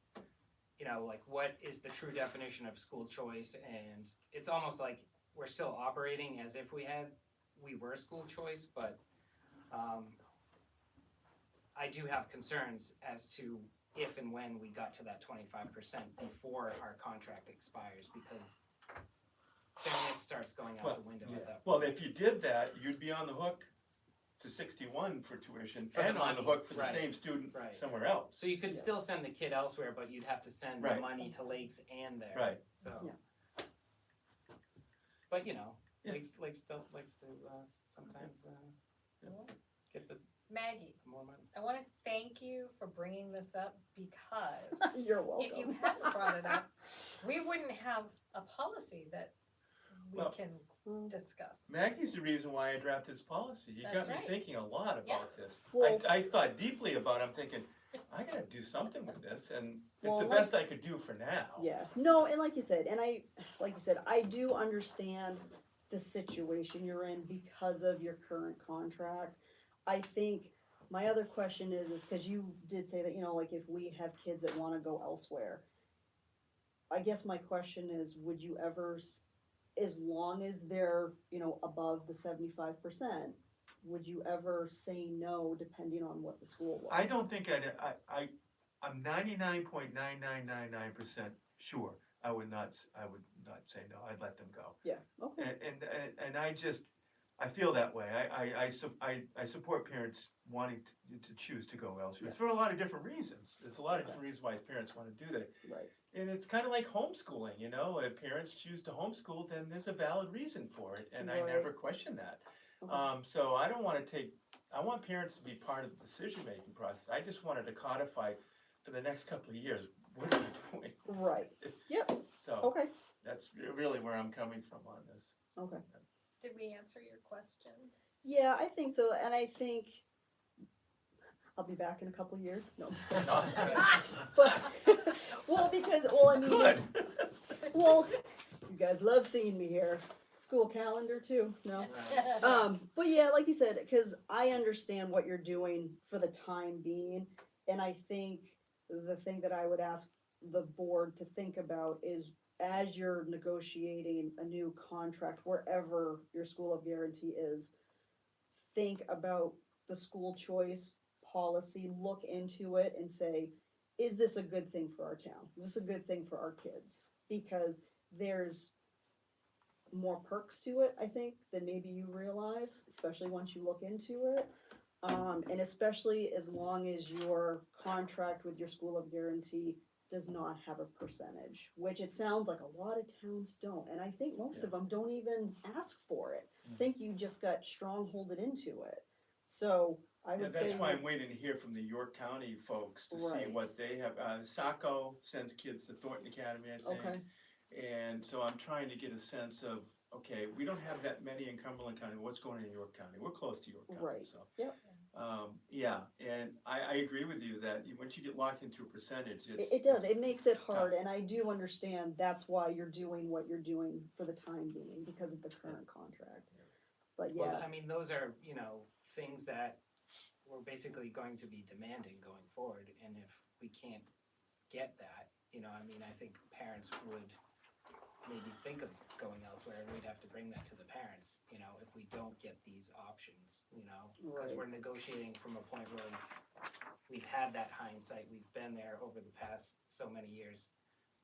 like what is the true definition of school choice? And it's almost like we're still operating as if we were school choice, but, I do have concerns as to if and when we got to that 25% before our contract expires, because fairness starts going out the window at that point. Well, if you did that, you'd be on the hook to 61 for tuition, For the and on the money, hook for the right, same student right. somewhere else. So you could Yeah. still send the kid elsewhere, but you'd have to send the Right. money to Lakes and there. Right. So. Yeah. But Yeah. Lakes likes to sometimes get the Maggie, more money. I wanna thank you for bringing this up because You're if you welcome. hadn't brought it up, we wouldn't have a policy that we Well, can discuss. Maggie's the reason why I drafted this policy. You got That's me right. thinking a lot Yeah. about this. Well- I thought deeply about it. I'm thinking, I gotta do something with this, and it's Well, the like- best I could do for now. Yeah, no, and like you said, I do understand the situation you're in because of your current contract. I think my other question is because you did say that, you know, like if we have kids that wanna go elsewhere, I guess my question is, would you ever, as long as they're, you know, above the 75%, would you ever say no depending on what the school was? I don't think I'm 99.9999% sure I would not say no, I'd let them go. Yeah, okay, And I feel that way. I support parents wanting to choose to go elsewhere for a lot of different reasons. There's a lot of different reasons why parents want to do that. right, And it's kind of like homeschooling, you know, if parents choose to homeschool, then there's a valid reason for it, and I Right. never question that. okay, So I don't want to I want parents to be part of the decision-making process. I just wanted to codify for the next couple of years, what are you doing? right, yep, So okay, that's really where I'm coming from on this. okay. Did we answer your questions? Yeah, I think so, and I think I'll be back in a couple of years. No, I'm just kidding. But, well, I mean, Good. well, you guys love seeing me here. School calendar too, no? But yeah, like you said, because I understand what you're doing for the time being, and I think the thing that I would ask the board to think about is as you're negotiating a new contract, wherever your school of guarantee is, think about the school choice policy, look into it and say, is this a good thing for our town? Is this a good thing for our kids? Because there's more perks to it, I think, than maybe you realize, especially once you look into it. And especially as long as your contract with your school of guarantee does not have a percentage, which it sounds like a lot of towns don't. And I think most of them don't even ask for it. I think you just got strongholded into it. So I Yeah, would say. that's why I'm waiting to hear from the York County folks to see Right. what they have. Saco sends kids to Thornton Academy, I think. Okay, And so I'm trying to get a sense of, okay, we don't have that many in Cumberland County, what's going on in York County? We're close to York County, Right. so. Yep. Yeah, and I agree with you that once you get locked into a percentage, it's. it does, it's- it makes it it's tough. hard, and I do understand that's why you're doing what you're doing for the time being, because of the current contract. But Well, yeah, I mean, those are, you know, things that we're basically going to be demanding going forward, and if we can't get that, you know, I mean, I think parents would maybe think of going elsewhere, and we'd have to bring that to the parents, you know, if we don't get these options, you know? Because Right. we're negotiating from a point where we've had that hindsight, we've been there over the past so many years.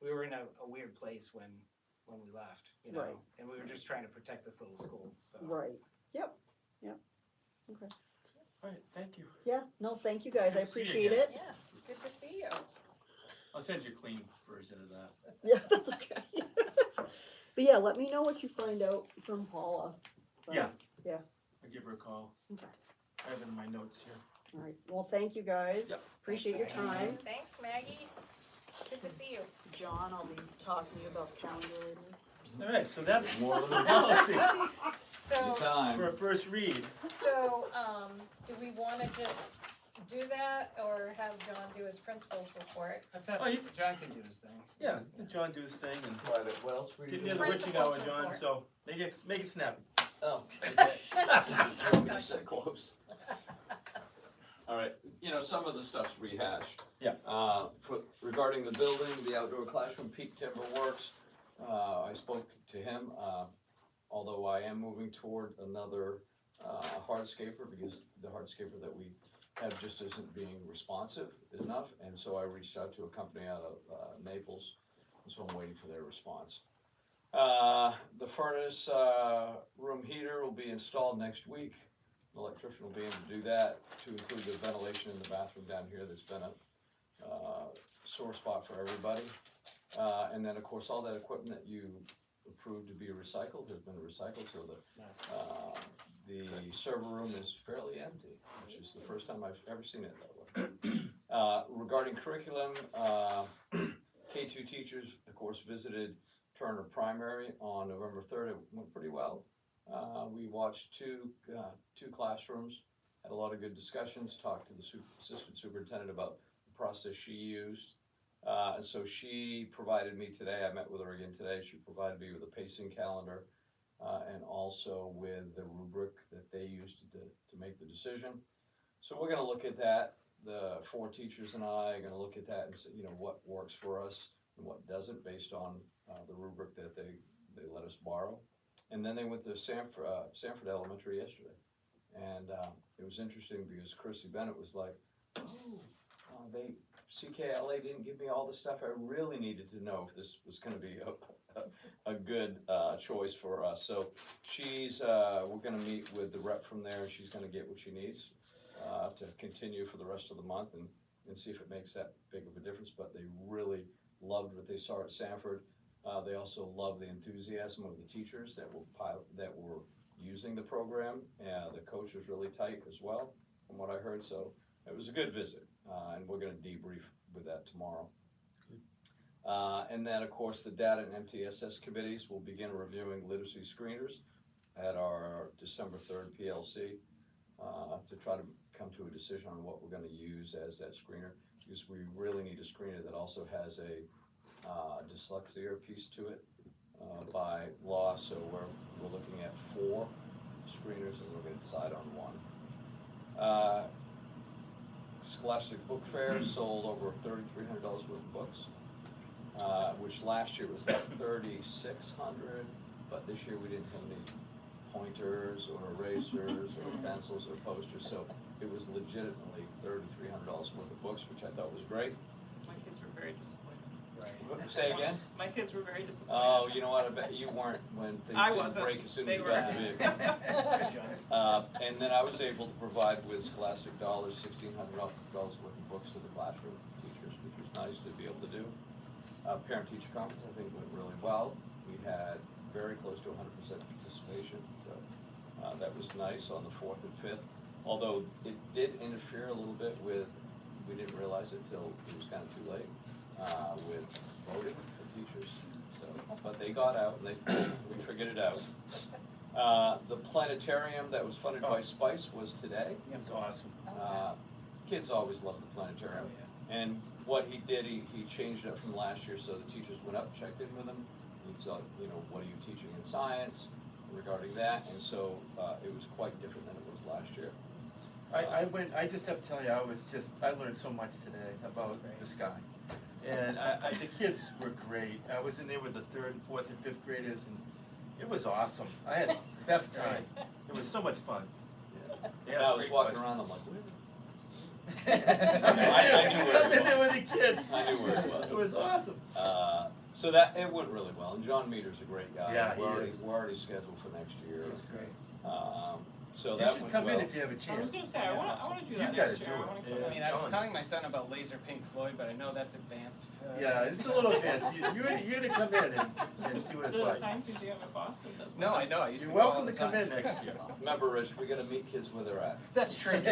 We were in a weird place when we left, you know? Right. And we were just trying to protect this little school, so. right, yep, okay. All right, thank you. Yeah, no, thank you guys, I Good to see you appreciate again. it. Yeah, good to see you. I'll send you a clean version of that. Yeah, that's okay. But yeah, let me know what you find out from Paula. But- Yeah. Yeah. I'll give her a call. Okay. I have it in my notes here. All right, well, thank you guys, Yep. appreciate your Thanks, Maggie. time. Thanks, Maggie. Good to see you. John, I'll be talking to you about calendar later. All right, so that's More than a policy So, time. for a first read. so, do we wanna just do that or have John do his principal's report? That's not, Oh, you- John can do his thing. Yeah, let John do his thing and What else were get you near doing? the witching hour, Principal's John, report. so make it snappy. Oh, okay. I'm gonna sit close. All right, you know, some of the stuff's rehashed. Yeah. Regarding the building, the outdoor classroom, Peak Timber Works, I spoke to him, although I am moving toward another, hardscaper, because the hardscaper that we have just isn't being responsive enough, and so I reached out to a company out of, Naples, and so I'm waiting for their response. The furnace, room heater will be installed next week. The electrician will be able to do that, to include the ventilation in the bathroom down here that's been a, sore spot for everybody. And then, of course, all that equipment that you approved to be recycled has been recycled, so the server room is fairly empty, which is the first time I've ever seen it that way. Regarding curriculum, K2 teachers, of course, visited Turner Primary on November 3rd. It went pretty well. We watched two classrooms, had a lot of good discussions, talked to the assistant superintendent about the process she used. And so she provided me today, I met with her again today, she provided me with a pacing calendar and also with the rubric that they used to make the decision. So we're gonna look at that. The 4 teachers and I are gonna look at that and say, what works for us and what doesn't based on the rubric that they let us borrow. And then they went to Sanford Elementary yesterday. And it was interesting because Chrissy Bennett was like, CKLA didn't give me all the stuff I really needed to know if this was gonna be a good choice for us. So we're gonna meet with the rep from there. She's gonna get what she needs to continue for the rest of the month and see if it makes that big of a difference. But they really loved what they saw at Sanford. They also loved the enthusiasm of the teachers that were using the program. The coach was really tight as well, from what I heard. So it was a good visit, and we're going to debrief with that tomorrow. And then, of course, the data and MTSS committees will begin reviewing literacy screeners at our December 3rd PLC to try to come to a decision on what we're going to use as that screener, because we really need a screener that also has a dyslexia piece to it by law. So we're looking at 4 screeners, and we're going to decide on 1. Scholastic Book Fair sold over $3,300 worth of books, which last year was like $3,600, but this year we didn't have any pointers or erasers or pencils or posters, so it was legitimately $3,300 worth of books, which I thought was great. My kids were very disappointed. Say again? My kids were very disappointed. Oh, you know what, I bet you weren't when things I didn't wasn't. break as soon as They you got in the were. vehicle. And then I was able to provide with Scholastic dollars, $1,600 worth of books to the classroom teachers, which was nice to be able to do. Parent-teacher conference, I think, went really well. We had very close to 100% participation, so that was nice on the 4th and 5th. Although it did interfere a little bit with, we didn't realize it till it was kind of too late, with voting for teachers. So, but they got out and we figured it out. The planetarium that was funded by Spice was today. It was awesome. Kids always love the planetarium. And what he did, he changed it from last year, so the teachers went up, checked in with him. He said, what are you teaching in science regarding that? And so it was quite different than it was last year. I just have to tell you, I learned so much today about the sky. And the kids were great. I was in there with the 3rd, 4th, and 5th graders, and it was awesome. I had the best time. It was so much fun. Yeah, I was walking around, I'm like, where? I knew where it I've been there was. with the kids. I knew where it was. It was awesome. So that, it went really well, and John Meter's a great guy. Yeah, he is. We're already scheduled for next year. It was great. So You that should went come in well. if you have a I was chance. gonna say, I wanna do You that gotta next year. do I it. wanna come Yeah. I mean, I was John. telling my son about Laser Pink Floyd, but I know that's advanced. Yeah, it's a little advanced. You're gonna come in and see what it's The like. science museum in Boston does that. No, I know, I used to You're go all welcome the to come time. in next year. Remember, Rich, we gotta meet kids where they're at. That's true.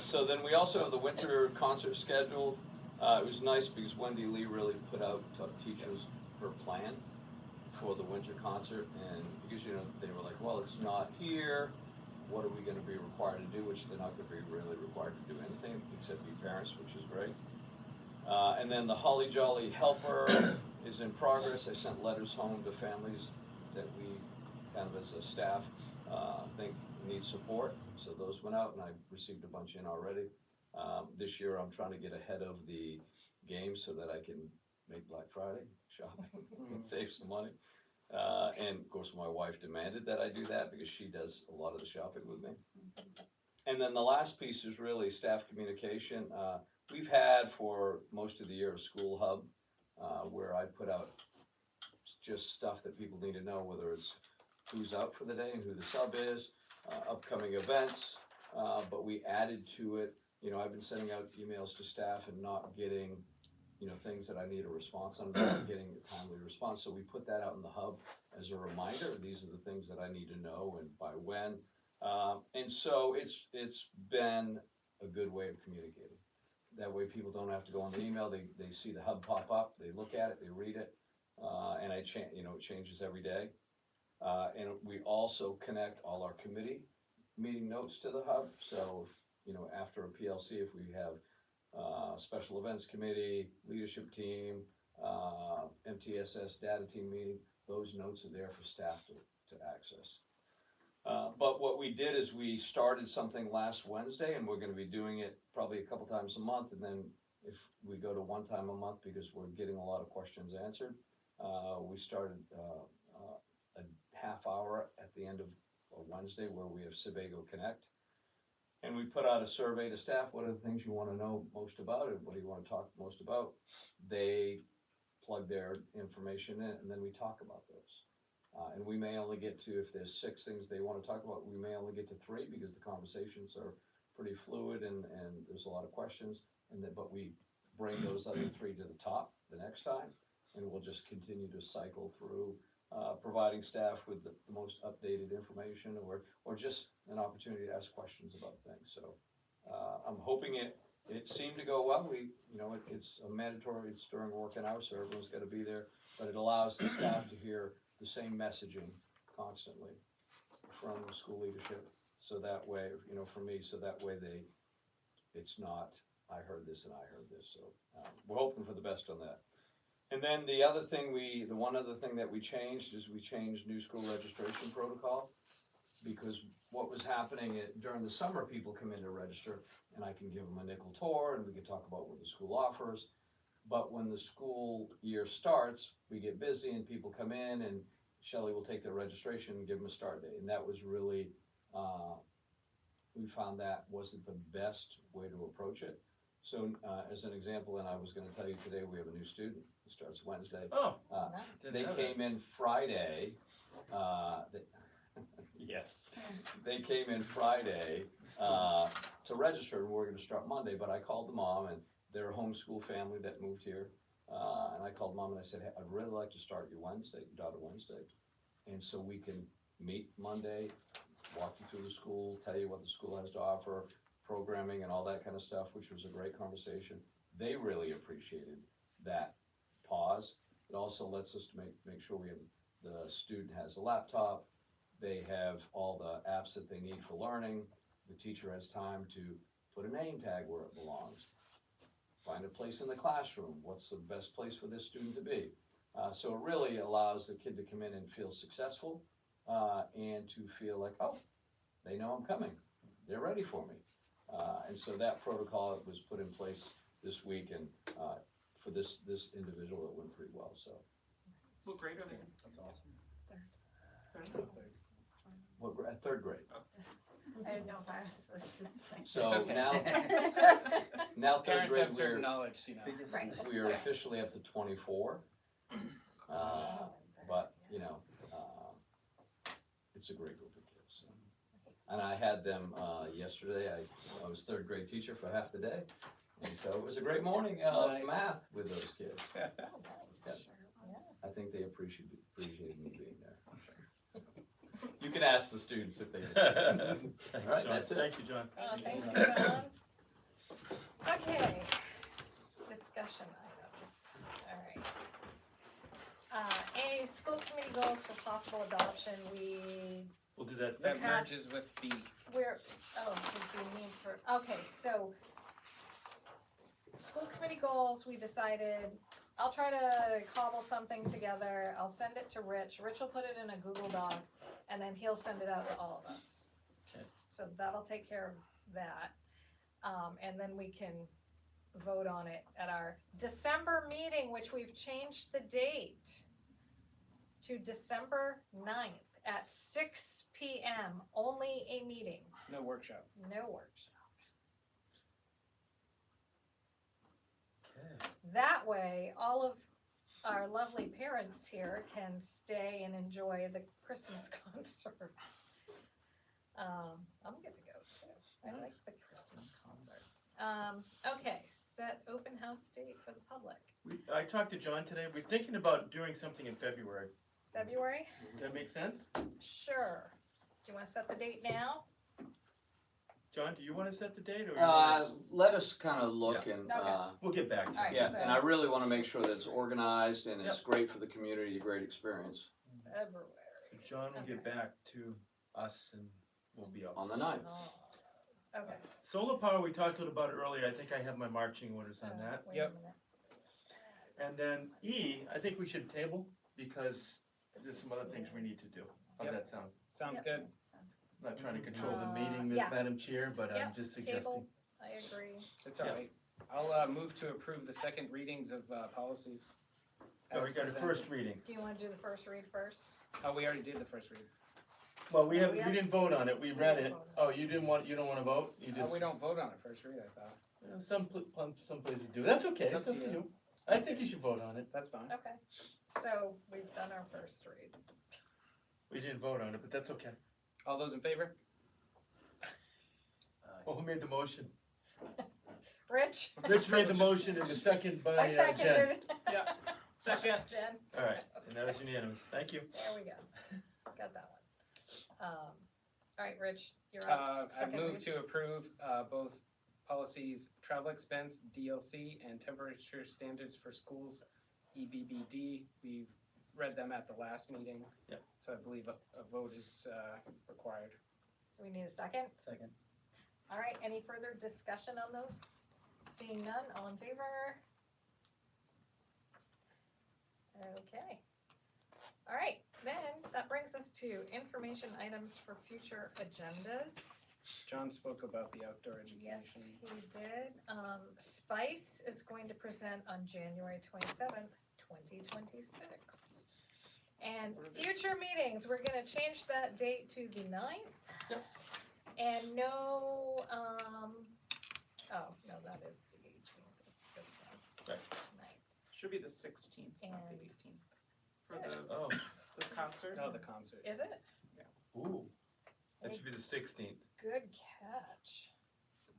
So then we also have the winter concert scheduled. It was nice because Wendy Lee really put out to teachers her plan for the winter concert, and because they were like, well, it's not here, what are we gonna be required to do, which they're not gonna be really required to do anything except be parents, which is great. And then the Holly Jolly Helper is in progress. I sent letters home to families that we, kind of as a staff, think need support, so those went out and I received a bunch in already. This year I'm trying to get ahead of the game so that I can make Black Friday shopping and save some money. And of course my wife demanded that I do that because she does a lot of the shopping with me. And then the last piece is really staff communication. We've had for most of the year a school hub where I put out just stuff that people need to know, whether it's who's out for the day and who the sub is, upcoming events, but we added to it, I've been sending out emails to staff and not getting, things that I need a response on, not getting a timely response, so we put that out in the hub as a reminder, these are the things that I need to know and by when, and so it's been a good way of communicating. That way people don't have to go on the email, they see the hub pop up, they look at it, they read it, and it changes every day. And we also connect all our committee meeting notes to the hub, so, after a PLC, if we have special events committee, leadership team, MTSS data team meeting, those notes are there for staff to access. But what we did is we started something last Wednesday, and we're gonna be doing it probably a couple times a month, and then if we go to one time a month, because we're getting a lot of questions answered, we started a half hour at the end of a Wednesday where we have Sebago Connect. And we put out a survey to staff, what are the things you wanna know most about, and what do you wanna talk most about? They plug their information in, and then we talk about those. And we may only get to, if there's 6 things they wanna talk about, we may only get to 3, because the conversations are pretty fluid and there's a lot of questions. But we bring those other 3 to the top the next time, and we'll just continue to cycle through, providing staff with the most updated information, or just an opportunity to ask questions about things. So, I'm hoping it seemed to go well. It's a mandatory, it's during working hours, so everyone's gotta be there, but it allows the staff to hear the same messaging constantly from school leadership. So that way, for me, so that way it's not, I heard this and I heard this, so, we're hoping for the best on that. And then the one other thing that we changed is we changed new school registration protocol, because what was happening during the summer, people come in to register, and I can give them a nickel tour, and we can talk about what the school offers. But when the school year starts, we get busy and people come in, and Shelley will take their registration and give them a start date. And that was really, we found that wasn't the best way to approach it. So as an example, and I was gonna tell you today, we have a new student who starts Wednesday. Oh, They came in Friday, yes, they came in Friday to register, and we're gonna start Monday, but I called the mom, and they're a homeschool family that moved here. And I called mom and I said, hey, I'd really like to start your daughter Wednesday. And so we can meet Monday, walk you through the school, tell you what the school has to offer, programming and all that kind of stuff, which was a great conversation. They really appreciated that pause. It also lets us to make sure the student has a laptop, they have all the apps that they need for learning, the teacher has time to put a name tag where it belongs, find a place in the classroom, what's the best place for this student to be. So it really allows the kid to come in and feel successful, and to feel like, oh, they know I'm coming, they're ready for me. And so that protocol was put in place this week, and for this individual, it went pretty well, so. What grade are they in? That's awesome. At 3rd grade. I didn't know if I was supposed to say. So It's okay. now 3rd Parents grade, have certain knowledge, Right. we are officially up to 24. But, it's a great group of kids. So. And I had them yesterday. I was 3rd grade teacher for half the day, and so it was a great morning Nice. for math with those kids. Oh, Yes. Yeah. I think they appreciated me being there. You can ask the students if they. All right, that's it. Thank you, John. Thanks, John. Okay, discussion items, all right. A, school committee goals for possible adoption, We'll do that. That Okay. merges with B. does the need for, okay, so, school committee goals, we decided, I'll try to cobble something together, I'll send it to Rich will put it in a Google Doc, and then he'll send it out to all of us. Okay. So that'll take care of that, and then we can vote on it at our December meeting, which we've changed the date to December 9th at 6 p.m., only a meeting, No workshop. no workshop. Okay. That way, all of our lovely parents here can stay and enjoy the Christmas concert. I'm gonna go too. I like the Christmas concert. Okay, set open house date for the public. I talked to John today. We're thinking about doing something in February. February? Does that make sense? Sure. Do you wanna set the date now? John, do you want to set the date, or you want us? Let us kind of look and, Okay. We'll get back to you. All right. yeah, so- and I really want to make sure that it's organized and it's Yep. great for the community, a great experience February. So John will get Okay. back to us, and we'll be up. on the 9th. Oh, okay. Solar power, we talked a little about earlier. I think I have my marching orders on that. Wait a Yep. minute. And then E, I think we should table, because there's some other things we need to do. How's Yep. that sound? Sounds Yep. good. I'm not trying to control the meeting, yeah. Madam Chair, but I'm Yep, just suggesting. Table, I agree. It's all Yeah. right. I'll move to approve the second readings of policies. No, we as got a presented. first reading. Do you wanna do the first read first? Oh, we already did the first read. Well, we No, have, we we have- didn't vote on it, we we read didn't it. vote Oh, you don't wanna vote? You just, We don't vote on it first read, I thought. some places do. That's okay, It's it's up to you. I think you should vote on it. That's fine. Okay, so we've done our first read. We didn't vote on it, but that's okay. All those in favor? Well, who made the motion? Rich? Rich made the motion and the second by I Jen. seconded. Yeah. Second. Jen, All right, and that was unanimous. Thank you. there we go. Got that one. All right, Rich, you're up. I Second move reads. to approve both policies, travel expense, DLC, and temperature standards for schools, EBBD. We've read them at the last meeting. Yep. So I believe a vote is required. So we need a second? Second. All right, any further discussion on those? Seeing none, all in favor? Okay. All right, then that brings us to information items for future agendas. John spoke about the outdoor Yes, education. he did. Spice is going to present on January 27th, 2026. And future meetings, we're gonna change that date to the 9th. And no, oh, no, that is the 18th, it's this one. Right. 9th. Should be the 16th, not the And 18th. For the, Oh, the concert. Oh, the concert. Is it? ooh, that should be the 16th. Good catch.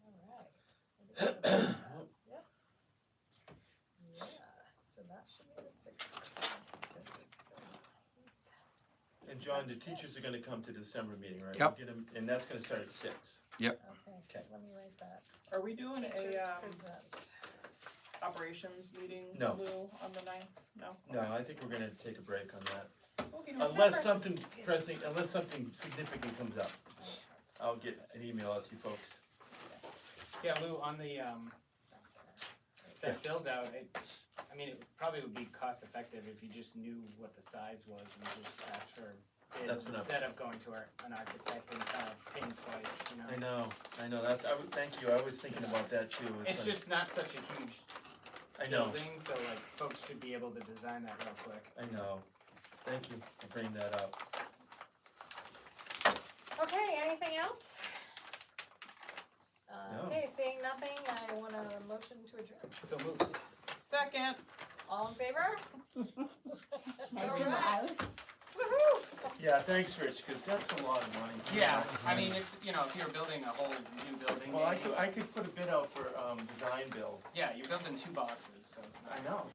All right. Yep. Yeah, so that should be the 16th. This is the And John, the teachers are gonna come to the December meeting, right? Yep. We'll get 'em- and that's gonna start at 6. Okay, Okay. let me write that. Are we doing Teachers a, present. operations meeting, No. Lou, on the 9th? No? No, I think we're gonna take a break on that. Okay. Unless something pressing, unless something significant comes up, I'll get an email out to you folks. Yeah, Lou, on the, that build out, I mean, it probably would be cost effective if you just knew what the size was and just asked for bids That's what I'm- instead of going to an architect and kind of paying twice, you know? I know, that, thank you, I was thinking about that too. It's like- just not such a huge I know, building, so like folks should be able to design that real quick. I know. Thank you for bringing that up. Okay, anything else? No. Okay, seeing nothing, I want a motion to adjourn. So move. Second. All in favor? Nice All and right. loud. Woohoo! Yeah, thanks, Rich, because that's a lot of money. Yeah, I mean, it's, you know, if you're building a whole new building. Well, I could put a bid out for, design build. Yeah, you're building 2 boxes, so it's not. I know.